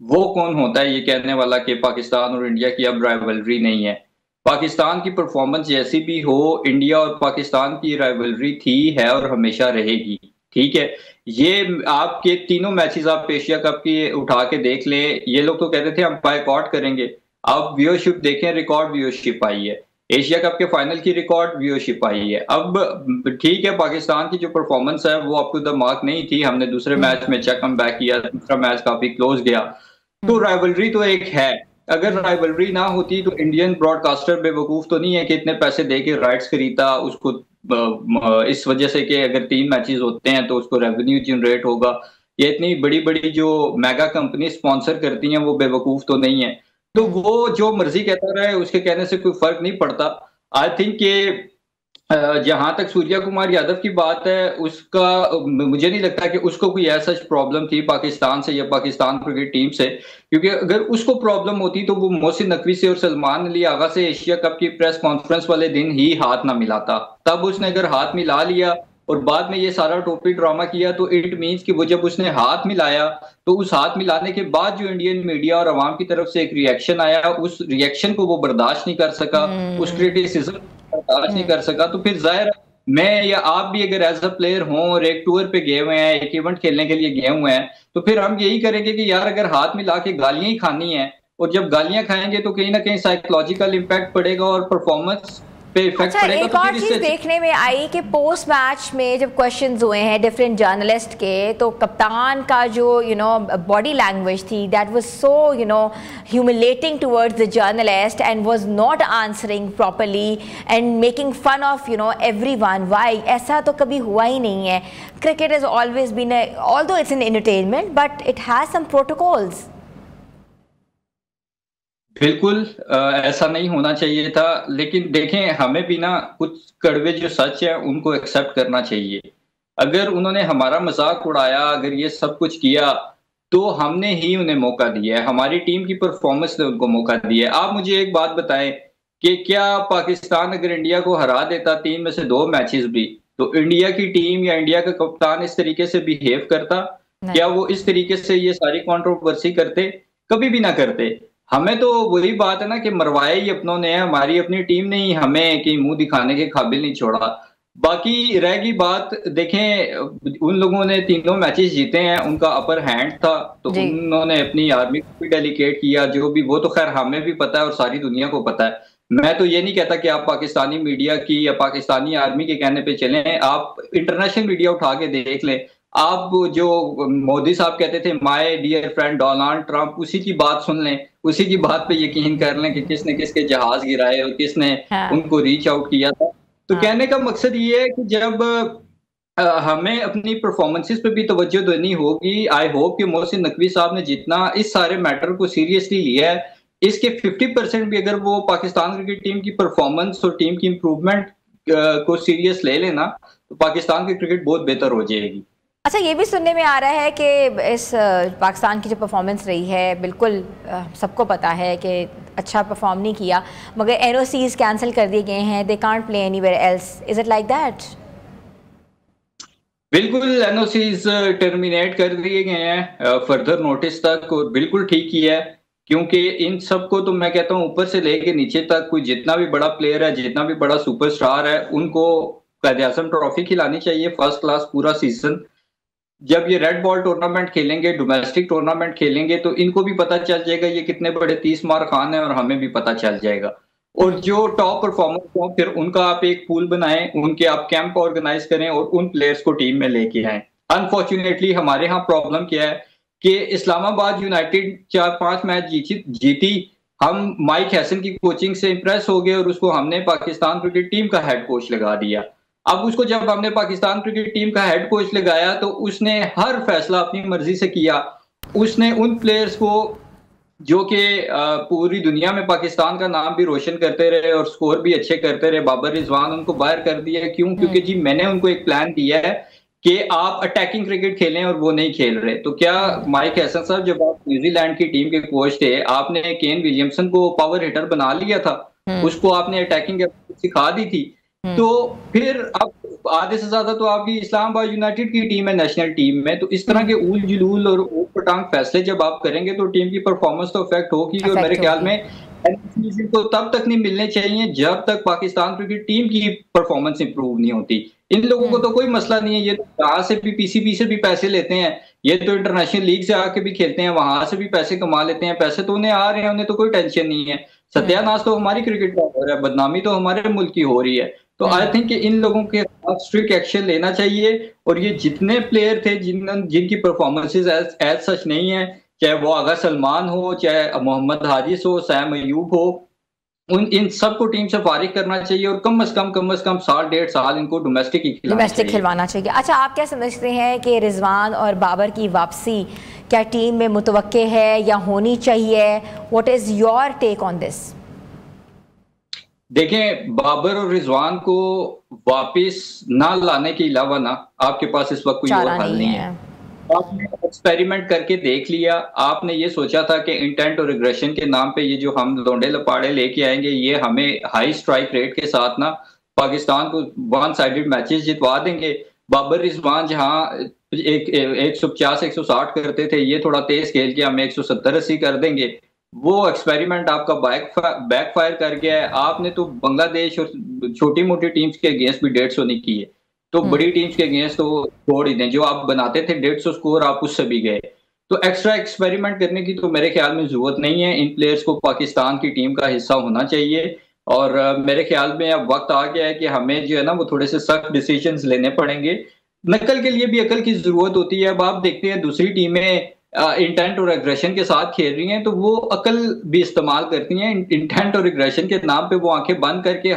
वो कौन होता है ये कहने वाला कि पाकिस्तान और इंडिया की अब राइवलरी नहीं है? पाकिस्तान की परफॉर्मेंस जैसी भी हो, इंडिया और पाकिस्तान की राइवलरी थी, है और हमेशा रहेगी। ठीक है, ये आपके तीनों मैचेस आप एशिया कप की उठा के देख लें। ये लोग तो कहते थे हम बायकॉट करेंगे, अब व्यूअरशिप देखें, रिकॉर्ड व्यूअरशिप आई है। एशिया कप के फाइनल की रिकॉर्ड व्यूअरशिप आई है। अब ठीक है, पाकिस्तान की जो परफॉर्मेंस है वो अप टू द मार्क नहीं थी। हमने दूसरे मैच में अच्छा कम बैक किया, दूसरा मैच काफी क्लोज गया। तो राइवलरी तो एक है। अगर राइवलरी ना होती तो इंडियन ब्रॉडकास्टर बेवकूफ तो नहीं है कि इतने पैसे दे के राइट्स खरीदता उसको, इस वजह से कि अगर 3 मैचेस होते हैं तो उसको रेवेन्यू जनरेट होगा। ये इतनी बड़ी बड़ी जो मेगा कंपनी स्पॉन्सर करती हैं वो बेवकूफ तो नहीं है। तो वो जो मर्जी कहता रहे, उसके कहने से कोई फर्क नहीं पड़ता। आई थिंक कि जहां तक सूर्या कुमार यादव की बात है, उसका मुझे नहीं लगता कि उसको कोई ऐसा प्रॉब्लम थी पाकिस्तान से या पाकिस्तान क्रिकेट टीम से, क्योंकि अगर उसको प्रॉब्लम होती तो वो मोहसिन नकवी से और सलमान अली आगा से एशिया कप की प्रेस कॉन्फ्रेंस वाले दिन ही हाथ ना मिलाता। तब उसने अगर हाथ मिला लिया और बाद में ये सारा टोपी ड्रामा किया तो इट मीन्स कि वो जब उसने हाथ मिलाया तो उस हाथ मिलाने के बाद जो इंडियन मीडिया और अवाम की तरफ से एक रिएक्शन आया, उस रिएक्शन को वो बर्दाश्त नहीं कर सका, उस क्रिटिसिज्म बर्दाश्त नहीं कर सका। तो फिर जाहिर मैं या आप भी अगर एज अ प्लेयर हों और एक टूर पे गए हुए हैं, एक इवेंट खेलने के लिए गए हुए हैं, तो फिर हम यही करेंगे कि यार अगर हाथ मिला के गालियां ही खानी है, और जब गालियां खाएंगे तो कहीं ना कहीं साइकोलॉजिकल इम्पैक्ट पड़ेगा और परफॉर्मेंस पे इफेक्ट पड़ेगा। एक और चीज देखने में आई कि पोस्ट मैच में जब क्वेश्चंस हुए हैं डिफरेंट जर्नलिस्ट के, तो कप्तान का जो बॉडी लैंग्वेज थी, that was so humiliating towards the journalist and was not answering properly and making fun of everyone. Why? ऐसा तो कभी हुआ ही नहीं है। Cricket has always been, although it's an entertainment, but it has some protocols. बिल्कुल ऐसा नहीं होना चाहिए था, लेकिन देखें हमें भी ना कुछ कड़वे जो सच है उनको एक्सेप्ट करना चाहिए। अगर उन्होंने हमारा मजाक उड़ाया, अगर ये सब कुछ किया, तो हमने ही उन्हें मौका दिया है, हमारी टीम की परफॉर्मेंस ने उनको मौका दिया है। आप मुझे एक बात बताएं कि क्या पाकिस्तान अगर इंडिया को हरा देता 3 में से 2 मैचेस भी, तो इंडिया की टीम या इंडिया का कप्तान इस तरीके से बिहेव करता? क्या वो इस तरीके से ये सारी कंट्रोवर्सी करते? कभी भी ना करते। ہمیں تو وہی بات ہے نا کہ مروایا ہی اپنوں نے ہے، ہماری اپنی ٹیم نے ہی ہمیں کہیں منہ دکھانے کے قابل نہیں چھوڑا۔ باقی رہ گئی بات، دیکھیں ان لوگوں نے تینوں میچز جیتے ہیں، ان کا اپر ہینڈ تھا، تو جی انہوں نے اپنی آرمی کو بھی ڈیلیکیٹ کیا، جو بھی وہ تو خیر ہمیں بھی پتا ہے اور ساری دنیا کو پتا ہے۔ میں تو یہ نہیں کہتا کہ آپ پاکستانی میڈیا کی یا پاکستانی آرمی کے کہنے پہ چلیں، آپ انٹرنیشنل میڈیا اٹھا کے دیکھ لیں، آپ جو مودی صاحب کہتے تھے my dear friend Donald Trump, اسی کی بات سن لیں، اسی کی بات پہ یقین کر لیں کہ کس نے کس کے جہاز گرائے اور کس نے ہاں ان کو ریچ آؤٹ کیا تھا۔ تو ہاں کہنے کا مقصد یہ ہے کہ جب ہمیں اپنی پرفارمنسز پہ بھی توجہ دینی ہوگی، آئی ہوپ کہ محسن نقوی صاحب نے جتنا اس سارے میٹر کو سیریسلی لیا ہے، اس کے 50% بھی اگر وہ پاکستان کرکٹ ٹیم کی پرفارمنس اور ٹیم کی امپروومنٹ کو سیریس لے لینا تو پاکستان کی کرکٹ بہت بہتر ہو جائے گی۔ اچھا، یہ بھی سننے میں آ رہا ہے کہ اس پاکستان کی جو پرفارمنس رہی ہے، بالکل سب کو پتا ہے کہ اچھا پرفارم نہیں کیا، مگر این او سیز کینسل کر دیے گئے ہیں، they can't play anywhere else, is it like that? بالکل این او سیز ٹرمینیٹ کر دیے گئے ہیں فردر نوٹس تک، اور بالکل ٹھیک کیا ہے، کیونکہ ان سب کو تو میں کہتا ہوں اوپر سے لے کے نیچے تک کوئی جتنا بھی بڑا پلیئر ہے، جتنا بھی بڑا سپر سٹار ہے، ان کو قائد اعظم ٹرافی کھلانی چاہیے فرسٹ کلاس پورا سیزن۔ جب یہ ریڈ بال ٹورنامنٹ کھیلیں گے، ڈومیسٹک ٹورنامنٹ کھیلیں گے، تو ان کو بھی پتا چل جائے گا یہ کتنے بڑے 30 مار خان ہیں، اور ہمیں بھی پتا چل جائے گا۔ اور جو ٹاپ پرفارمرز ہوں پھر ان کا آپ ایک پول بنائیں، ان کے آپ کیمپ آرگنائز کریں اور ان پلیئرز کو ٹیم میں لے کے آئیں۔ انفارچونیٹلی ہمارے ہاں پرابلم کیا ہے کہ اسلام آباد یونائٹڈ 4-5 میچ جیتی، ہم مائک ہیسن کی کوچنگ سے امپریس ہو گئے اور اس کو ہم نے پاکستان کرکٹ ٹیم کا ہیڈ کوچ لگا دیا۔ اب اس کو جب ہم نے پاکستان کرکٹ ٹیم کا ہیڈ کوچ لگایا تو اس نے ہر فیصلہ اپنی مرضی سے کیا۔ اس نے ان پلیئرز کو جو کہ پوری دنیا میں پاکستان کا نام بھی روشن کرتے رہے اور سکور بھی اچھے کرتے رہے، بابر رضوان، ان کو باہر کر دیا۔ کیوں؟ کیونکہ جی میں نے ان کو ایک پلان دیا ہے کہ آپ اٹیکنگ کرکٹ کھیلیں، اور وہ نہیں کھیل رہے۔ تو کیا مائک ہیسن صاحب جب آپ نیوزی لینڈ کی ٹیم کے کوچ تھے، آپ نے کین ولیمسن کو پاور ہٹر بنا لیا تھا، اس کو آپ نے اٹیکنگ سکھا دی تھی، تو پھر اب آدھے سے زیادہ تو آپ کی اسلام آباد یونائٹڈ کی ٹیم ہے نیشنل ٹیم میں، تو اس طرح کے اول جلول اور اوٹ پٹانگ فیصلے جب آپ کریں گے تو ٹیم کی پرفارمنس تو افیکٹ ہوگی، اور میرے خیال میں کو تب تک نہیں ملنے چاہیے جب تک پاکستان کرکٹ ٹیم کی پرفارمنس امپروو نہیں ہوتی۔ ان لوگوں کو تو کوئی مسئلہ نہیں ہے، یہ یہاں سے بھی پی سی بی سے بھی پیسے لیتے ہیں، یہ تو انٹرنیشنل لیگ سے آ کے بھی کھیلتے ہیں، وہاں سے بھی پیسے کما لیتے ہیں، پیسے تو انہیں آ رہے ہیں، انہیں تو کوئی ٹینشن نہیں ہے۔ ستیہ ناش تو ہماری کرکٹ کا ہو رہا ہے، بدنامی تو ہمارے ملک کی ہو رہی ہے۔ تو آئی تھنک کہ ان لوگوں کے خلاف اسٹرکٹ ایکشن لینا چاہیے، اور یہ جتنے پلیئر تھے جن کی پرفارمنسز ایز سچ نہیں ہیں، چاہے وہ آغا سلمان ہو، چاہے محمد حارث ہو، سیم ایوب ہو، ان سب کو ٹیم سے فارغ کرنا چاہیے، اور کم از کم 1.5 سال ان کو ڈومیسٹک کھلوانا چاہیے۔ اچھا، آپ کیا سمجھتے ہیں کہ رضوان اور بابر کی واپسی کیا ٹیم میں متوقع ہے یا ہونی چاہیے؟ واٹ از یور ٹیک آن دس؟ دیکھیں، بابر اور رضوان کو واپس نہ لانے کے علاوہ نا آپ کے پاس اس وقت کوئی اور حل نہیں ہے۔ آپ نے ایکسپیریمنٹ کر کے دیکھ لیا، آپ نے یہ سوچا تھا کہ انٹینٹ اور اگریشن کے نام پہ یہ جو ہم لونڈے لپاڑے لے کے آئیں گے، یہ ہمیں ہائی سٹرائک ریٹ کے ساتھ نا پاکستان کو ون سائیڈڈ میچز جتوا دیں گے۔ بابر رضوان جہاں 150-160 کرتے تھے، یہ تھوڑا تیز کھیل کے ہمیں 170-80 کر دیں گے۔ وہ ایکسپیریمنٹ آپ کا بیک فائر کر گیا ہے۔ آپ نے تو بنگلہ دیش اور چھوٹی موٹی ٹیمز کے اگینسٹ بھی 150 نہیں کی ہے، تو بڑی ٹیمز کے اگینسٹ تو چھوڑ ہی دیں، جو آپ بناتے تھے 150 سکور آپ اس سے بھی گئے۔ تو ایکسٹرا ایکسپیریمنٹ کرنے کی تو میرے خیال میں ضرورت نہیں ہے، ان پلیئرز کو پاکستان کی ٹیم کا حصہ ہونا چاہیے، اور میرے خیال میں اب وقت آ گیا ہے کہ ہمیں جو ہے نا وہ تھوڑے سے سخت ڈیسیجنز لینے پڑیں گے۔ نقل کے لیے بھی عقل کی ضرورت ہوتی ہے۔ اب آپ دیکھتے ہیں دوسری ٹیمیں انٹینٹ اور اگریشن کے ساتھ کھیل رہی ہیں تو وہ عقل بھی استعمال کرتی ہیں، انٹینٹ اور اگریشن کے نام پہ وہ آنکھیں بند کر کے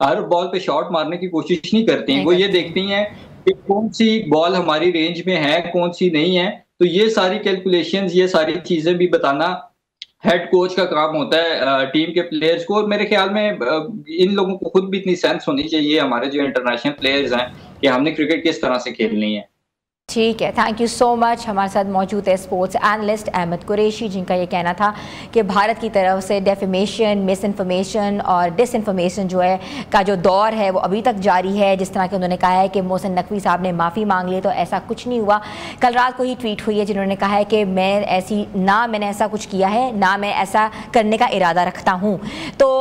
ہر بال پہ شاٹ مارنے کی کوشش نہیں کرتی ہیں، وہ یہ دیکھتی ہیں کہ کون سی بال ہماری رینج میں ہے، کون سی نہیں ہے۔ تو یہ ساری کیلکولیشنز، یہ ساری چیزیں بھی بتانا ہیڈ کوچ کا کام ہوتا ہے ٹیم کے پلیئرز کو، اور میرے خیال میں ان لوگوں کو خود بھی اتنی سینس ہونی چاہیے، ہمارے جو انٹرنیشنل پلیئرز ہیں، کہ ہم نے کرکٹ کس طرح سے کھیلنی ہے۔ ठीक है, थैंक यू सो मच। हमारे साथ मौजूद है स्पोर्ट्स एनालिस्ट अहमद कुरैशी, जिनका ये कहना था कि भारत की तरफ से डेफेमेशन, मिस इन्फॉर्मेशन और डिस इन्फॉर्मेशन जो है का जो दौर है वो अभी तक जारी है। जिस तरह के उन्होंने कहा है कि मोहसिन नकवी साहब ने माफ़ी मांग ली, तो ऐसा कुछ नहीं हुआ। कल रात को ही ट्वीट हुई है जिन्होंने कहा है कि मैंने ऐसा कुछ किया है, ना मैं ऐसा करने का इरादा रखता हूँ। तो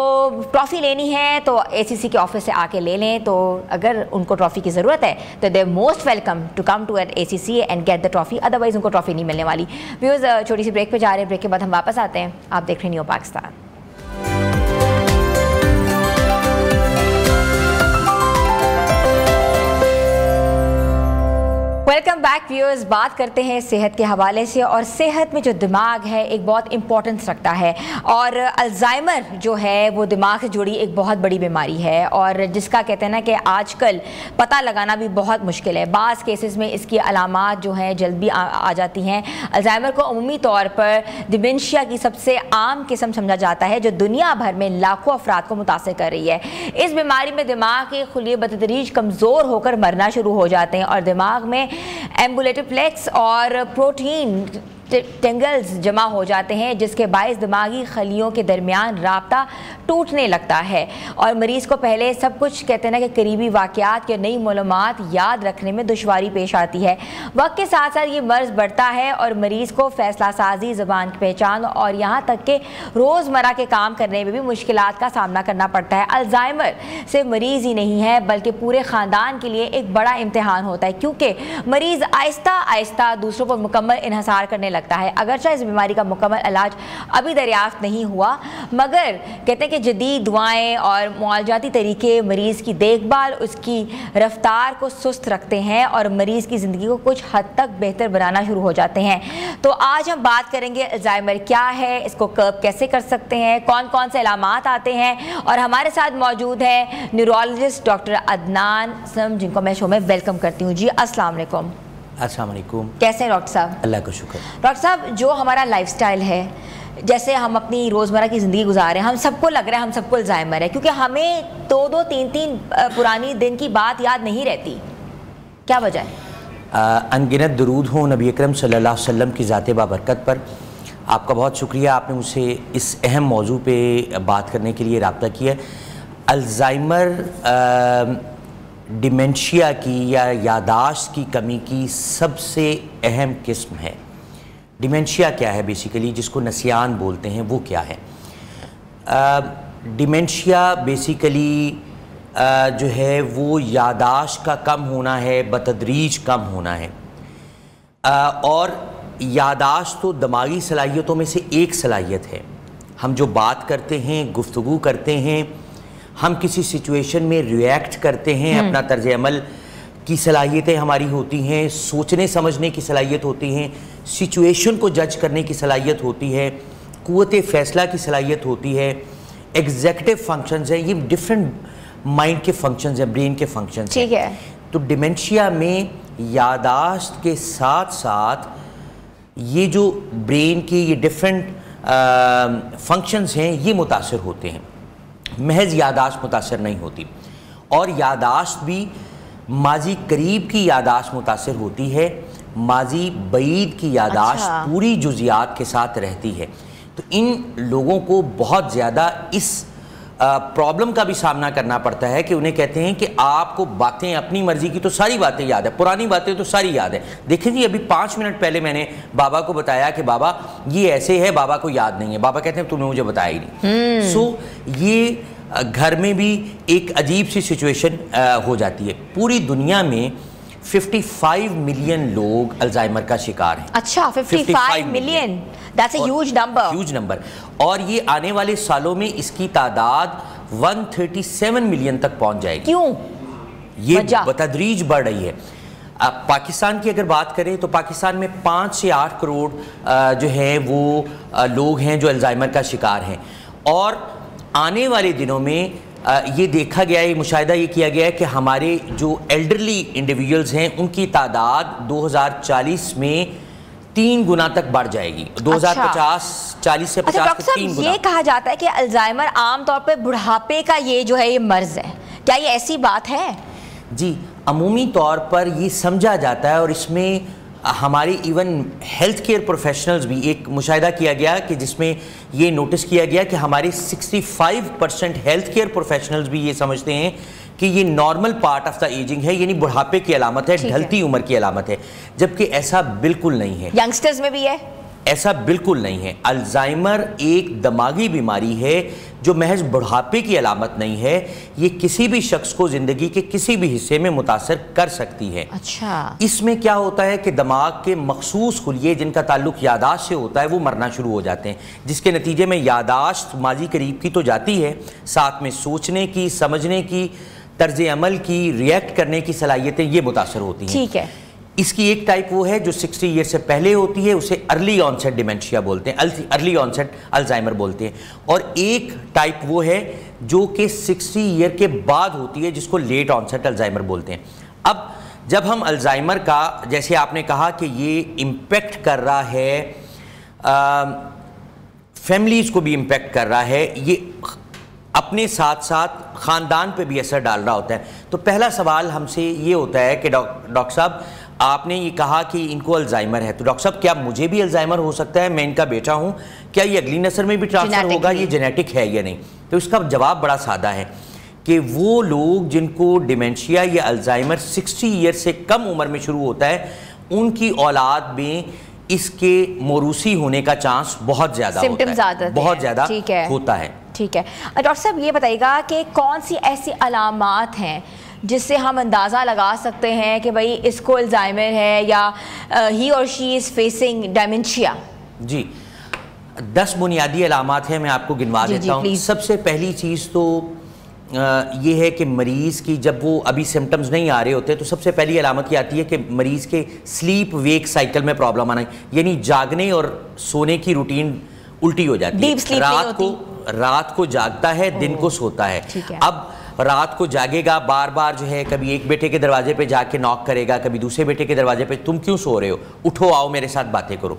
ट्रॉफ़ी लेनी है तो ACC के ऑफिस से आके ले लें, तो अगर उनको ट्रॉफ़ी की ज़रूरत है तो they most welcome to come to ACC and get the trophy, otherwise उनको ट्रॉफ़ी नहीं मिलने वाली। व्यूअर्स, छोटी सी ब्रेक पे जा रहे हैं, ब्रेक के बाद हम वापस आते हैं। आप देख रहे हैं new Pakistan. Welcome back viewers. बात करते हैं सेहत के हवाले से, और सेहत में जो दिमाग है एक बहुत इंपॉर्टेंस रखता है, और अल्जाइमर जो है वो दिमाग से जुड़ी एक बहुत बड़ी बीमारी है, और जिसका कहते हैं ना कि आजकल पता लगाना भी बहुत मुश्किल है। बाज़ केसेस में इसकी अलामात जो हैं जल्द भी आ जाती हैं। अल्जाइमर को अमूमी तौर पर डिमेंशिया की सबसे आम किस्म समझा जाता है, जो दुनिया भर में लाखों अफराद को मुतासर कर रही है। इस बीमारी में दिमाग के खुलिये बतदरीज कमज़ोर होकर मरना शुरू हो जाते हैं, और दिमाग में एम्बुलेटिव प्लेक्स और प्रोटीन टेंगल्स जमा हो जाते हैं, जिसके बायस दिमागी खलियों के दरमियान राब्ता टूटने लगता है, और मरीज़ को पहले सब कुछ कहते हैं ना कि करीबी वाक़यात या नई मालूमात याद रखने में दुश्वारी पेश आती है। वक्त के साथ साथ ये मर्ज़ बढ़ता है और मरीज़ को फ़ैसला साजी, ज़बान की पहचान और यहाँ तक कि रोज़मर्रा के काम करने में भी मुश्किलात का सामना करना पड़ता है। अल्जाइमर सिर्फ मरीज़ ही नहीं है बल्कि पूरे ख़ानदान के लिए एक बड़ा इम्तिहान होता है, क्योंकि मरीज़ आहिस्ता आहिस्ता दूसरों पर मुकम्मल इन्हसार करने लगता है। अगरचे इस बीमारी का मुकम्मल इलाज अभी दरियाफ्त नहीं हुआ, मगर कहते हैं कि जदीद दुआएं और मुआलजाती तरीके मरीज़ की देखभाल, उसकी रफ्तार को सुस्त रखते हैं और मरीज़ की ज़िंदगी को कुछ हद तक बेहतर बनाना शुरू हो जाते हैं। तो आज हम बात करेंगे अल्जाइमर क्या है, इसको कर्ब कैसे कर सकते हैं, कौन कौन से अलामात आते हैं, और हमारे साथ मौजूद है न्यूरोलॉजिस्ट डॉक्टर अदनान सम, जिनको मैं शो में वेलकम करती हूँ। जी अस्सलाम वालेकुम। अस्सलाम वालेकुम। कैसे हैं डॉक्टर साहब? अल्लाह का शुक्र। डॉक्टर साहब, जो हमारा लाइफस्टाइल है, जैसे हम अपनी रोज़मर्रा की ज़िंदगी गुजार रहे हैं, हम सबको लग रहा है हम सबको अल्जाइमर है, क्योंकि हमें 2-2, 3-3 पुरानी दिन की बात याद नहीं रहती। क्या वजह है? अनगिनत दरूद हो नबी अकरम सल्लल्लाहु अलैहि वसल्लम की ज़ात बाबरकत पर। आपका बहुत शुक्रिया, आपने मुझसे इस अहम मौजू पे बात करने के लिए रब्ता किया। अल्जाइमर डिमेंशिया की या यादाश्त की कमी की सबसे अहम किस्म है। डिमेंशिया क्या है बेसिकली, जिसको नसियान बोलते हैं, वो क्या है? डिमेंशिया बेसिकली जो है वो यादाश्त का कम होना है, बतदरीज कम होना है। और यादाश्त तो दिमागी सलाहियतों में से एक सलाहियत है। हम जो बात करते हैं, गुफ्तगू करते हैं, हम किसी सिचुएशन में रिएक्ट करते हैं, अपना तर्ज अमल की सलाहियतें हमारी होती हैं, सोचने समझने की सलाहियत होती हैं, सिचुएशन को जज करने की सलाहियत होती है, क़ुव्वत फ़ैसला की सलाहियत होती है, एग्जीक्यूटिव फंक्शंस हैं, ये डिफरेंट माइंड के फंक्शंस हैं, ब्रेन के फंक्शंस ठीक है। तो डिमेंशिया में यादाश्त के साथ साथ ये जो ब्रेन की ये डिफरेंट फंक्शंस हैं ये मुतासर होते हैं, महज यादाश्त मुतासर नहीं होती। और यादाश्त भी माजी करीब की यादाश्त मुतासर होती है, माजी बईद की यादाश्त पूरी जुजियात के साथ रहती है। तो इन लोगों को बहुत ज़्यादा इस प्रॉब्लम का भी सामना करना पड़ता है कि उन्हें कहते हैं कि आपको बातें अपनी मर्जी की तो सारी बातें याद है, पुरानी बातें तो सारी याद है। देखें जी, अभी 5 मिनट पहले मैंने बाबा को बताया कि बाबा ये ऐसे है, बाबा को याद नहीं है। बाबा कहते हैं तूने मुझे बताया ही नहीं। सो ये घर में भी एक अजीब सी सिचुएशन हो जाती है। पूरी दुनिया में 55 मिलियन लोग अल्जाइमर का शिकार हैं। अच्छा, 55 million, that's a huge number. Huge number. और ये आने वाले सालों में इसकी तादाद 137 मिलियन तक पहुंच जाएगी। क्यों? ये बतदरीज बढ़ रही है। पाकिस्तान की अगर बात करें तो पाकिस्तान में 5 से 8 करोड़ जो है वो लोग हैं जो अल्जाइमर का शिकार हैं। और आने वाले दिनों में ये देखा गया है, मुशाहिदा ये किया गया है कि हमारे जो एल्डरली इंडिविजुअल्स हैं उनकी तादाद 2040 में 3 गुना तक बढ़ जाएगी। 2050 40 से 50 तक 3 गुना। ये कहा जाता है कि अल्जाइमर आमतौर पर बुढ़ापे का ये जो है ये मर्ज है, क्या ये ऐसी बात है? जी, عمومی طور پر یہ سمجھا جاتا ہے، اور اس میں ہمارے ایون ہیلتھ کیئر پروفیشنلز بھی، ایک مشاہدہ کیا گیا کہ جس میں یہ نوٹس کیا گیا کہ ہمارے 65% ہیلتھ کیئر پروفیشنلز بھی یہ سمجھتے ہیں کہ یہ normal part of the ageing ہے، یعنی بڑھاپے کی علامت ہے، ڈھلتی عمر کی علامت ہے، جبکہ ایسا بالکل نہیں ہے۔ ینگسٹرز میں بھی ہے؟ ایسا بالکل نہیں ہے۔ الزائمر ایک دماغی بیماری ہے جو محض بڑھاپے کی علامت نہیں ہے، یہ کسی بھی شخص کو زندگی کے کسی بھی حصے میں متاثر کر سکتی ہے۔ اچھا، اس میں کیا ہوتا ہے کہ دماغ کے مخصوص خلیے جن کا تعلق یاداشت سے ہوتا ہے وہ مرنا شروع ہو جاتے ہیں، جس کے نتیجے میں یاداشت ماضی قریب کی تو جاتی ہے، ساتھ میں سوچنے کی، سمجھنے کی، طرز عمل کی، ریئیکٹ کرنے کی صلاحیتیں یہ متاثر ہوتی ہیں۔ ٹھیک ہے۔ اس کی ایک ٹائپ وہ ہے جو 60 ایئر سے پہلے ہوتی ہے، اسے ارلی آنسٹ ڈیمنشیا بولتے ہیں، ارلی آنسٹ الزائمر بولتے ہیں، اور ایک ٹائپ وہ ہے جو کہ 60 ایئر کے بعد ہوتی ہے جس کو لیٹ آنسٹ الزائمر بولتے ہیں۔ اب جب ہم الزائمر کا، جیسے آپ نے کہا کہ یہ امپیکٹ کر رہا ہے، فیملیز کو بھی امپیکٹ کر رہا ہے، یہ اپنے ساتھ ساتھ خاندان پہ بھی اثر ڈال رہا ہوتا ہے، تو پہلا سوال ہم سے یہ ہوتا ہے کہ ڈاکٹر صاحب آپ نے یہ کہا کہ ان کو الزائمر ہے، تو ڈاکٹر صاحب کیا مجھے بھی الزائمر ہو سکتا ہے؟ میں ان کا بیٹا ہوں، کیا یہ اگلی نسل میں بھی ٹرانسفر ہوگا؟ یہ جینیٹک ہے یا نہیں؟ تو اس کا جواب بڑا سادہ ہے کہ وہ لوگ جن کو ڈیمنشیا یا الزائمر 60 ایئر سے کم عمر میں شروع ہوتا ہے، ان کی اولاد میں اس کے موروثی ہونے کا چانس بہت زیادہ ہوتا ہے، بہت زیادہ ہوتا ہے۔ ٹھیک ہے ڈاکٹر صاحب، یہ بتائیے گا کہ کون سی ایسی علامات ہیں جس سے ہم اندازہ لگا سکتے ہیں کہ بھئی اس کو الزائمر ہے یا ہی اور شی از فیسنگ ڈیمنشیا؟ جی 10 بنیادی علامات ہیں، میں آپ کو گنوا دیتا ہوں۔ سب سے پہلی چیز تو یہ ہے کہ مریض کی جب وہ ابھی سمٹمز نہیں آ رہے ہوتے تو سب سے پہلی علامت یہ آتی ہے کہ مریض کے سلیپ ویک سائیکل میں پرابلم آنا، یعنی جاگنے اور سونے کی روٹین الٹی ہو جاتی ہے، رات کو جاگتا ہے، دن کو سوتا ہے۔ اب رات کو جاگے گا، بار بار جو ہے کبھی ایک بیٹے کے دروازے پہ جا کے ناک کرے گا، کبھی دوسرے بیٹے کے دروازے پہ، تم کیوں سو رہے ہو، اٹھو آؤ میرے ساتھ باتیں کرو،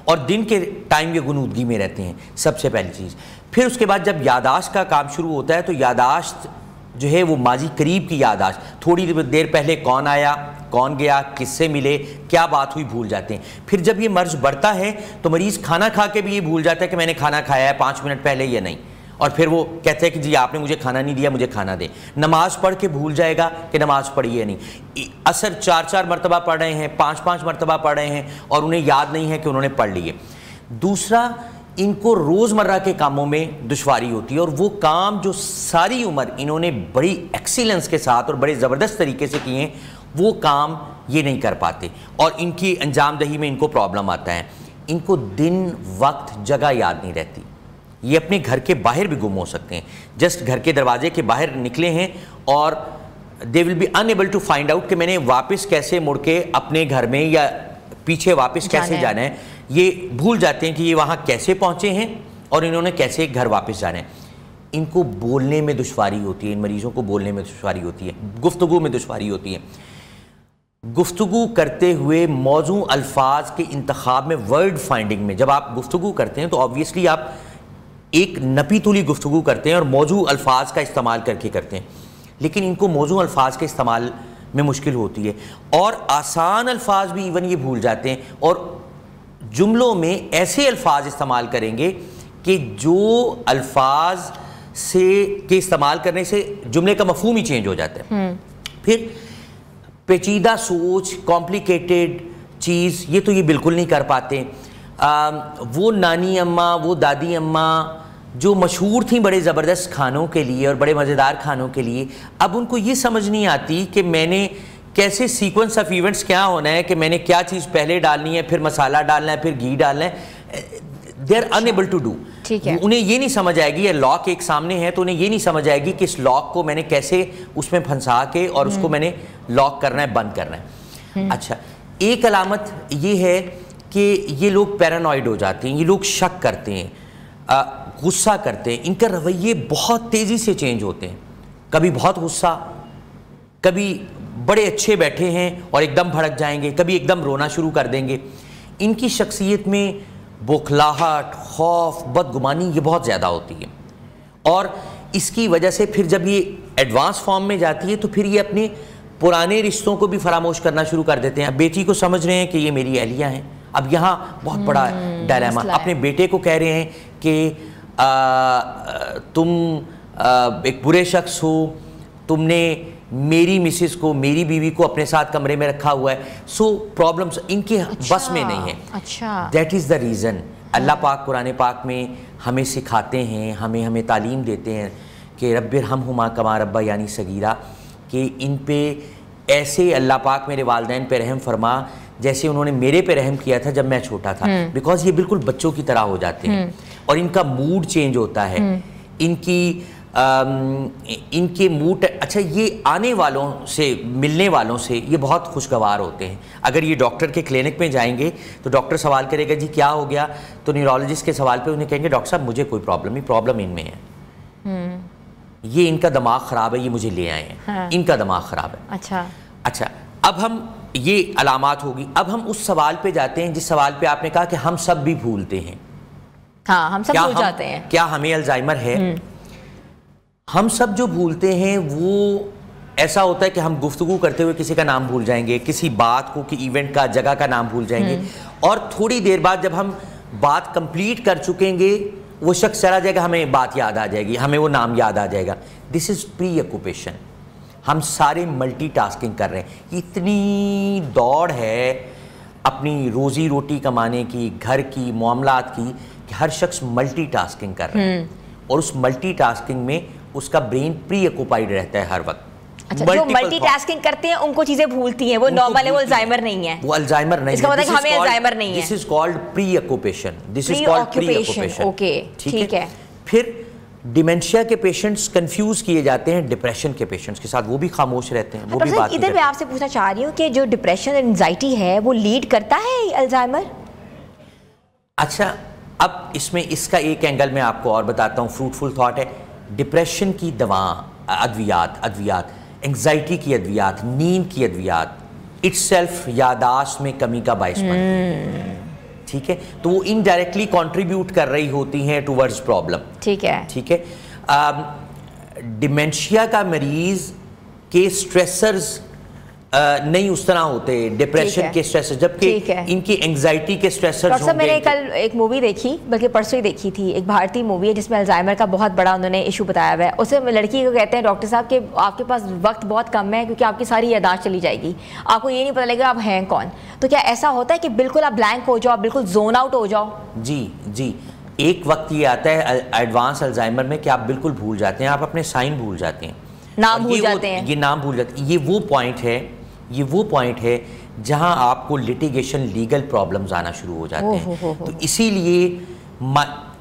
اور دن کے ٹائم یہ غنودگی میں رہتے ہیں، سب سے پہلی چیز۔ پھر اس کے بعد جب یاداشت کا کام شروع ہوتا ہے تو یاداشت جو ہے وہ ماضی قریب کی یاداشت، تھوڑی دیر پہلے کون آیا، کون گیا، کس سے ملے، کیا بات ہوئی، بھول جاتے ہیں۔ پھر جب یہ مرض بڑھتا ہے تو مریض کھانا کھا کے بھی یہ بھول جاتا ہے کہ میں نے کھانا کھایا ہے 5 منٹ پہلے یا نہیں، اور پھر وہ کہتے ہیں کہ جی آپ نے مجھے کھانا نہیں دیا، مجھے کھانا دے۔ نماز پڑھ کے بھول جائے گا کہ نماز پڑھی ہے نہیں، عصر 4 مرتبہ پڑھ رہے ہیں، 5 مرتبہ پڑھ رہے ہیں اور انہیں یاد نہیں ہے کہ انہوں نے پڑھ لیے۔ دوسرا، ان کو روزمرہ کے کاموں میں دشواری ہوتی ہے، اور وہ کام جو ساری عمر انہوں نے بڑی ایکسیلنس کے ساتھ اور بڑے زبردست طریقے سے کیے ہیں، وہ کام یہ نہیں کر پاتے، اور ان کی انجام دہی میں ان کو پرابلم آتا ہے۔ ان کو دن، وقت، جگہ یاد نہیں رہتی، یہ اپنے گھر کے باہر بھی گم ہو سکتے ہیں، جسٹ گھر کے دروازے کے باہر نکلے ہیں اور they will be unable to find out کہ میں نے واپس کیسے مڑ کے اپنے گھر میں یا پیچھے واپس کیسے جانا ہے، یہ بھول جاتے ہیں کہ یہ وہاں کیسے پہنچے ہیں اور انہوں نے کیسے گھر واپس جانا ہے۔ ان کو بولنے میں دشواری ہوتی ہے، ان مریضوں کو بولنے میں دشواری ہوتی ہے، گفتگو میں دشواری ہوتی ہے۔ گفتگو کرتے ہوئے موزوں الفاظ کے انتخاب میں، ورڈ فائنڈنگ میں، جب آپ گفتگو کرتے ہیں تو آبویسلی آپ ایک نپی تلی گفتگو کرتے ہیں اور موزوں الفاظ کا استعمال کر کے کرتے ہیں، لیکن ان کو موزوں الفاظ کے استعمال میں مشکل ہوتی ہے، اور آسان الفاظ بھی ایون یہ بھول جاتے ہیں، اور جملوں میں ایسے الفاظ استعمال کریں گے کہ جو الفاظ کے استعمال کرنے سے جملے کا مفہوم ہی چینج ہو جاتا ہے۔ پھر پیچیدہ سوچ، کمپلیکیٹڈ چیز، یہ تو یہ بالکل نہیں کر پاتے۔ وہ نانی اماں، وہ دادی اماں جو مشہور تھیں بڑے زبردست کھانوں کے لیے اور بڑے مزیدار کھانوں کے لیے، اب ان کو یہ سمجھ نہیں آتی کہ میں نے کیسے سیکوینس آف ایونٹس کیا ہونا ہے، کہ میں نے کیا چیز پہلے ڈالنی ہے، پھر مسالہ ڈالنا ہے، پھر گھی ڈالنا ہے۔ They are unable to do, انہیں یہ نہیں سمجھ آئے گی، یہ لاک ایک سامنے ہے تو انہیں یہ نہیں سمجھ آئے گی کہ اس لاک کو میں نے کیسے اس میں پھنسا کے اور اس کو میں نے لاک کرنا ہے، بند کرنا ہے۔ اچھا، ایک علامت یہ ہے کہ یہ لوگ پیرانوائڈ ہو جاتے ہیں، یہ لوگ شک کرتے ہیں، غصہ کرتے ہیں، ان کے رویے بہت تیزی سے چینج ہوتے ہیں، کبھی بہت غصہ، کبھی بڑے اچھے بیٹھے ہیں اور ایک دم بھڑک جائیں گے، کبھی ایک دم رونا شروع کر دیں گے۔ ان کی شخصیت میں بوکھلاہٹ، خوف، بدگمانی یہ بہت زیادہ ہوتی ہے، اور اس کی وجہ سے پھر جب یہ ایڈوانس فارم میں جاتی ہے تو پھر یہ اپنے पुराने रिश्तों को भी फरामोश करना शुरू कर देते हैं। अब बेटी को समझ रहे हैं कि ये मेरी अहलिया हैं। अब यहाँ बहुत बड़ा डायलेमा, अपने बेटे को कह रहे हैं कि तुम एक बुरे शख्स हो, तुमने मेरी मिसेस को, मेरी बीवी को अपने साथ कमरे में रखा हुआ है। सो प्रॉब्लम्स इनके बस में नहीं है। अच्छा, दैट इज़ द रीज़न। अल्लाह पाक कुरान पाक में हमें सिखाते हैं, हमें तालीम देते हैं कि रब्बिरहमहुमा कमा रब्बा यानी सगीरा, कि इन पे ऐसे अल्लाह पाक मेरे वालिदैन पे रहम फरमा जैसे उन्होंने मेरे पे रहम किया था जब मैं छोटा था। बिकॉज ये बिल्कुल बच्चों की तरह हो जाते हैं और इनका मूड चेंज होता है, इनके मूड। अच्छा, ये आने वालों से, मिलने वालों से ये बहुत खुशगवार होते हैं। अगर ये डॉक्टर के क्लिनिक में जाएंगे तो डॉक्टर सवाल करेगा जी क्या हो गया, तो न्यूरोलॉजिस्ट के सवाल पे उन्हें कहेंगे डॉक्टर साहब मुझे कोई प्रॉब्लम नहीं, प्रॉब्लम इनमें है, ये इनका दिमाग ख़राब है, ये मुझे ले आए हैं। हाँ। इनका दिमाग ख़राब है। अच्छा, अब हम ये अलामात होगी। अब हम उस सवाल पे जाते हैं जिस सवाल पे आपने कहा कि हम सब भी भूलते हैं। हाँ, हम सब भूल जाते हैं। क्या हमें अल्जाइमर है? हम सब जो भूलते हैं वो ऐसा होता है कि हम गुफ्तगू करते हुए किसी का नाम भूल जाएंगे, किसी बात को, कि इवेंट का, जगह का नाम भूल जाएंगे, और थोड़ी देर बाद जब हम बात कंप्लीट कर चुकेंगे वो शख्स चला जाएगा, हमें बात याद आ जाएगी, हमें वो नाम याद आ जाएगा। This is pre occupation. हम सारे मल्टीटास्किंग कर रहे हैं। इतनी दौड़ है अपनी रोज़ी रोटी कमाने की, घर की, मामलात की, कि हर शख्स मल्टीटास्किंग कर रहा है और उस मल्टीटास्किंग में उसका ब्रेन प्री ऑक्यूपाइड रहता है हर वक्त। अच्छा, जो मल्टीटास्किंग करते हैं उनको चीजें भूलती हैं, वो नॉर्मल है, वो अल्जाइमर नहीं है। वो अल्जाइमर नहीं है। इसका मतलब है हमें अल्जाइमर नहीं है। This is called pre occupation. This is called pre occupation. Okay, ठीक है। फिर डिमेंशिया के पेशेंट्स कंफ्यूज किए जाते हैं डिप्रेशन के पेशेंट्स के साथ, वो भी खामोश रहते हैं, वो भी बात। इधर मैं आपसे पूछना चाह रही हूँ कि जो डिप्रेशन और एंजाइटी है वो लीड करता है अल्जाइमर? अच्छा, अब इसमें इसका एक एंगल मैं आपको और बताता हूँ, फ्रूटफुल थॉट है। डिप्रेशन की दवा, अद्वियात, एंजाइटी की अद्वियात, नींद की अद्वियात इटसेल्फ यादाश्त में कमी का बायस बनती है। ठीक है, तो वो इनडायरेक्टली कंट्रीब्यूट कर रही होती हैं टुवर्ड्स प्रॉब्लम। ठीक है। डिमेंशिया का मरीज के स्ट्रेसर्स नहीं उस तरह होते डिप्रेशन के स्ट्रेसर्स, जबकि इनकी एंजाइटी के स्ट्रेसर्स होंगे। मैंने कल एक मूवी देखी, बल्कि परसों ही देखी थी, एक भारतीय मूवी है जिसमें अल्जाइमर का बहुत बड़ा उन्होंने इशू बताया हुआ है। उसमें लड़की को कहते हैं डॉक्टर साहब कि आपके पास वक्त बहुत कम है क्योंकि आपकी सारी यादाश्त चली जाएगी, आपको ये नहीं पता लगेगा आप हैं कौन। तो क्या ऐसा होता है कि बिल्कुल आप ब्लैंक हो जाओ, बिल्कुल जोन आउट हो जाओ? जी, एक वक्त ये आता है एडवांस अल्जाइमर में कि आप बिल्कुल भूल जाते हैं, आप अपने साइन भूल जाते हैं, नाम भूल जाते हैं। ये नाम भूल जाते हैं। ये वो पॉइंट है जहां आपको लिटिगेशन, लीगल प्रॉब्लम्स आना शुरू हो जाते हैं। तो इसीलिए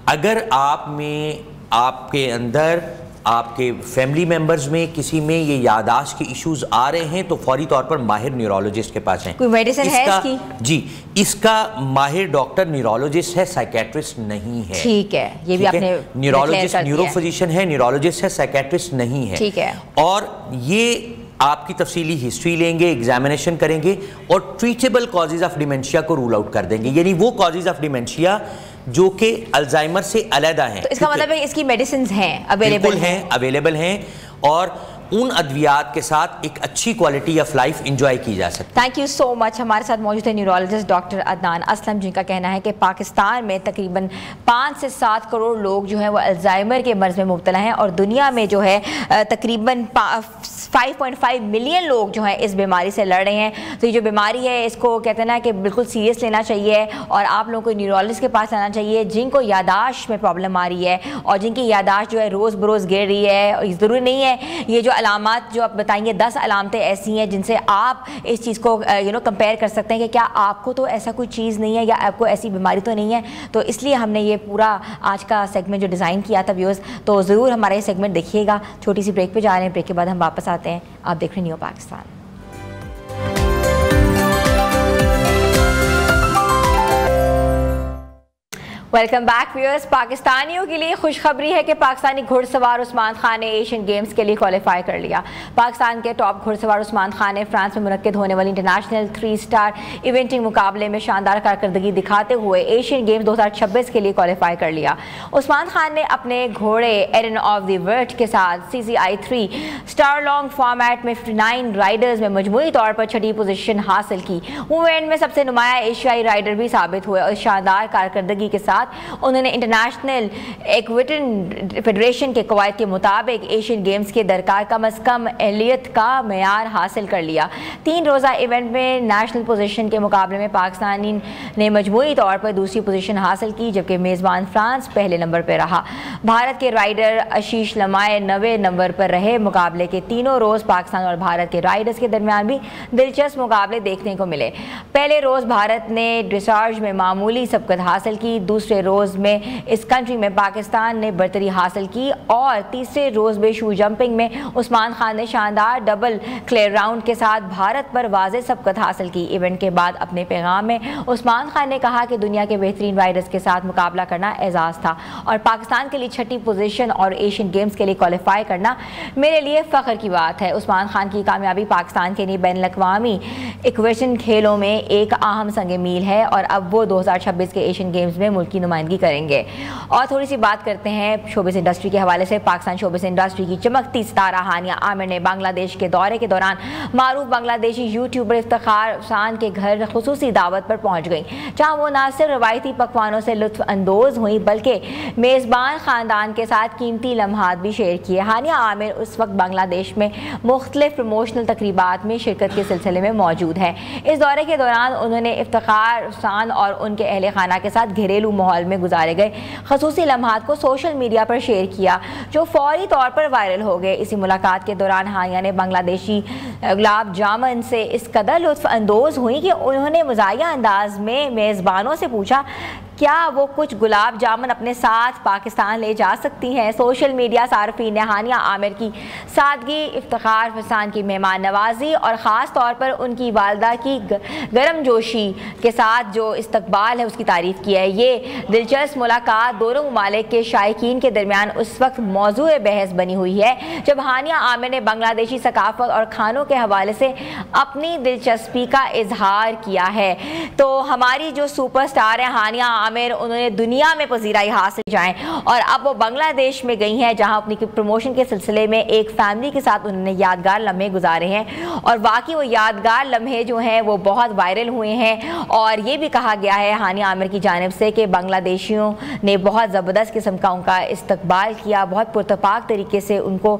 अगर आप में, आपके अंदर, आपके फैमिली मेंबर्स में किसी में ये यादाश्त के इश्यूज आ रहे हैं तो फौरी तौर पर माहिर न्यूरोलॉजिस्ट के पास हैं। कोई मेडिसिन है इसकी? जी, इसका माहिर डॉक्टर न्यूरोलॉजिस्ट है, साइकेट्रिस्ट नहीं है। ठीक है, ये भी आपने न्यूरोलॉजिस्ट, न्यूरोफिजिशियन है, न्यूरोलॉजिस्ट है, साइकेट्रिस्ट नहीं है। ठीक है। और ये आपकी तफसीली हिस्ट्री लेंगे, एग्जामिनेशन करेंगे और ट्रीटेबल कॉजेज ऑफ डिमेंशिया को रूल आउट कर देंगे, यानी वो कॉजेज ऑफ डिमेंशिया जो कि अल्जाइमर से अलग हैं। तो इसका मतलब है इसकी मेडिसिन्स हैं, अवेलेबल हैं और उन अद्वियात के साथ एक अच्छी क्वालिटी ऑफ लाइफ एंजॉय की जा सकती है। Thank you so much. हमारे साथ मौजूद है न्यूरोलॉजिस्ट डॉक्टर अदनान असलम, जिनका कहना है कि पाकिस्तान में तकरीबन 5 से 7 करोड़ लोग जो हैं वो अल्जाइमर के मर्ज में मुब्तला हैं और दुनिया में जो है तकरीबन 5.5 मिलियन लोग जो हैं इस बीमारी से लड़ रहे हैं। तो ये जो बीमारी है इसको कहते हैं ना कि बिल्कुल सीरियस लेना चाहिए और आप लोगों को न्यूरोलॉजिस्ट के पास आना चाहिए जिनको यादाश्त में प्रॉब्लम आ रही है और जिनकी यादाश्त जो है रोज़ बरोज़ गिर रही है। ज़रूरी नहीं है ये जो अलामात जो आप बताएंगे, 10 अलामतें ऐसी हैं जिनसे आप इस चीज़ को कंपेयर कर सकते हैं कि क्या आपको तो ऐसा कोई चीज़ नहीं है या आपको ऐसी बीमारी तो नहीं है। तो इसलिए हमने ये पूरा आज का सेगमेंट जो डिज़ाइन किया था व्यूअर्स, तो ज़रूर हमारा ये सेगमेंट देखिएगा। छोटी सी ब्रेक पे जा रहे हैं, ब्रेक के बाद हम वापस आते हैं। आप देख रहे हैं new Pakistan. Welcome back viewers. पाकिस्तानियों के लिए खुशखबरी है कि पाकिस्तानी घुड़सवार उस्मान खान ने एशियन गेम्स के लिए क्वालिफाई कर लिया। पाकिस्तान के टॉप घुड़सवार उस्मान खान ने फ्रांस में मुनक्किद होने वाली इंटरनेशनल 3 स्टार इवेंटिंग मुकाबले में शानदार कारकर्दगी दिखाते हुए एशियन गेम्स 2026 के लिए क्वालिफाई कर लिया। उस्मान खान ने अपने घोड़े एरन ऑफ द वर्ल्ड के साथ CCI 3 स्टार लॉन्ग फॉर्मेट में 59 राइडर्स में मजमूई तौर पर छठी पोजीशन हासिल की। वो एंड में सबसे नुमाया एशियाई राइडर भी साबित हुए और शानदार कारकर्दगी के साथ उन्होंने इंटरनेशनल एक्वेटिन फेडरेशन के कवायद के मुताबिक एशियन गेम्स के दरकार कम अज कम एहलियत का मेयार हासिल कर लिया। 3 रोज़ा इवेंट में नेशनल पोजीशन के मुकाबले में पाकिस्तानी ने मजमूई तौर पर दूसरी पोजीशन हासिल की, जबकि मेज़बान फ्रांस पहले नंबर पर रहा। भारत के राइडर आशीष लम्हाए 90 नंबर पर रहे। मुकाबले के तीनों रोज़ पाकिस्तान और भारत के राइडर्स के दरमियान भी दिलचस्प मुकाबले देखने को मिले। पहले रोज़ भारत ने ड्रेसाज में मामूली सबकत हासिल की, दूसरे रोज़ में इस कंट्री में पाकिस्तान ने बरतरी हासिल की और तीसरे रोज़ में शू जंपिंग में उस्मान खान ने शानदार डबल क्लियर राउंड के साथ भारत पर वाज़ेह सबकत हासिल की। इवेंट के बाद अपने पैगाम में उस्मान खान ने कहा कि दुनिया के बेहतरीन राइडर्स के साथ मुकाबला करना एजाज़ था और पाकिस्तान के लिए छठी पोजीशन और एशियन गेम्स के लिए क्वालिफाई करना मेरे लिए फ़ख्र की बात है। उस्मान खान की कामयाबी पाकिस्तान के लिए बैनुल-अक़वामी इक्वेशन खेलों में एक अहम संग मील है और अब वो 2026 के एशियन गेम्स में मुल्क की नुमाइंदगी करेंगे। और थोड़ी सी बात करते हैं शोबिस इंडस्ट्री के हवाले से। पाकिस्तान शोबिस इंडस्ट्री की चमकती सितारा हानिया आमिर ने बांग्लादेश के दौरे के दौरान मारूफ बांग्लादेशी यूट्यूबर इफ्तिखार हुसैन के घर खुसूसी दावत पर पहुंच गई, जहां वो न सिर्फ रवायती पकवानों से लुत्फ अंदोज हुई बल्कि मेज़बान ख़ानदान के साथ कीमती लम्हात भी शेयर किए। हानिया आमिर उस वक्त बांग्लादेश में मुख्तलिफ प्रमोशनल तकरीबात में शिरकत के सिलसिले में मौजूद है। इस दौरे के दौरान उन्होंने इफ्तिखार हुसैन और उनके अहले खाना के साथ घरेलू माहौल में गुजारे गए खसूसी लम्हात को सोशल मीडिया पर शेयर किया, जो फौरी तौर पर वायरल हो गए। इसी मुलाकात के दौरान हानिया ने बांग्लादेशी गुलाब जामुन से इस कदर लुत्फ अंदोज हुई कि उन्होंने मज़ाहिया अंदाज में मेज़बानों से पूछा क्या वो कुछ गुलाब जामुन अपने साथ पाकिस्तान ले जा सकती हैं। सोशल मीडिया सार्फिन ने हानिया आमिर की सादगी, इफ्तिखार हुसैन की मेहमान नवाजी और ख़ास तौर पर उनकी वालदा की गर्म जोशी के साथ जो इस्तकबाल है उसकी तारीफ़ की है। ये दिलचस्प मुलाकात दोनों ममालिक के शायकीन के दरमियान उस वक्त मौजू बहस बनी हुई है जब हानिया आमिर ने बांग्लादेशी सकाफत और खानों के हवाले से अपनी दिलचस्पी का इजहार किया है। तो हमारी जो सुपर स्टार है हानिया आमिर, उन्होंने दुनिया में पजीराई हासिल जाएं और अब वो बांग्लादेश में गई हैं, जहां अपनी प्रमोशन के सिलसिले में एक फैमिली के साथ उन्होंने यादगार लम्हे गुजारे हैं और वाकई वो यादगार लम्हे जो हैं वो बहुत वायरल हुए हैं। और ये भी कहा गया है हानिया आमिर की जानिब से कि बांग्लादेशियों ने बहुत ज़बरदस्त किस्म का उनका इस्तकबाल किया, बहुत पुरतपाक तरीके से उनको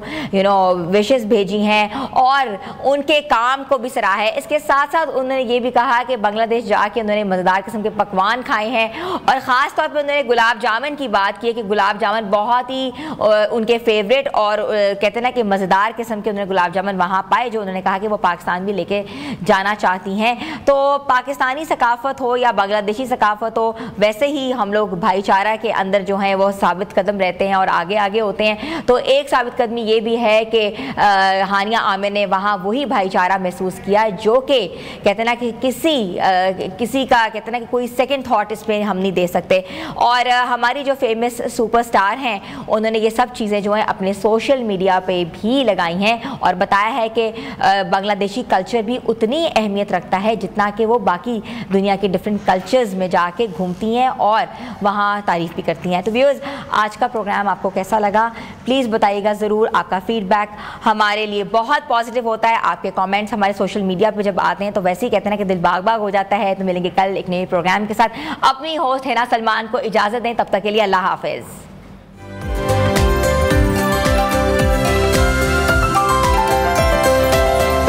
विशेस भेजी हैं और उनके काम को भी सराहा है। इसके साथ साथ उन्होंने ये भी कहा कि बांग्लादेश जाके उन्होंने मज़ेदार किस्म के पकवान खाए हैं और ख़ास तौर पर उन्होंने गुलाब जामुन की बात की है कि गुलाब जामुन बहुत ही उनके फेवरेट और कहते हैं ना कि मज़ेदार किस्म के उन्होंने गुलाब जामुन वहाँ पाए, जो उन्होंने कहा कि वो पाकिस्तान भी लेके जाना चाहती हैं। तो पाकिस्तानी सकाफत हो या बांग्लादेशी सकाफत हो, वैसे ही हम लोग भाईचारा के अंदर जो हैं वो साबित कदम रहते हैं और आगे आगे होते हैं। तो एक साबित कदमी ये भी है कि हानिया आमिर ने वहाँ वही भाईचारा महसूस किया जो कि कहते ना कि किसी का कहते ना कि कोई सेकेंड थाट इसमें हम नहीं दे सकते। और हमारी जो फेमस सुपरस्टार हैं उन्होंने ये सब चीज़ें जो हैं अपने सोशल मीडिया पे भी लगाई हैं और बताया है कि बांग्लादेशी कल्चर भी उतनी अहमियत रखता है जितना कि वो बाकी दुनिया के डिफरेंट कल्चर्स में जाके घूमती हैं और वहाँ तारीफ़ भी करती हैं। तो व्यूअर्स, आज का प्रोग्राम आपको कैसा लगा प्लीज़ बताइएगा ज़रूर। आपका फीडबैक हमारे लिए बहुत पॉजिटिव होता है। आपके कमेंट्स हमारे सोशल मीडिया पे जब आते हैं तो वैसे ही कहते हैं ना कि दिल बाग बाग हो जाता है। तो मिलेंगे कल एक नए प्रोग्राम के साथ। अपनी होस्ट हिना सलमान को इजाज़त दें, तब तक के लिए अल्लाह हाफ़िज़।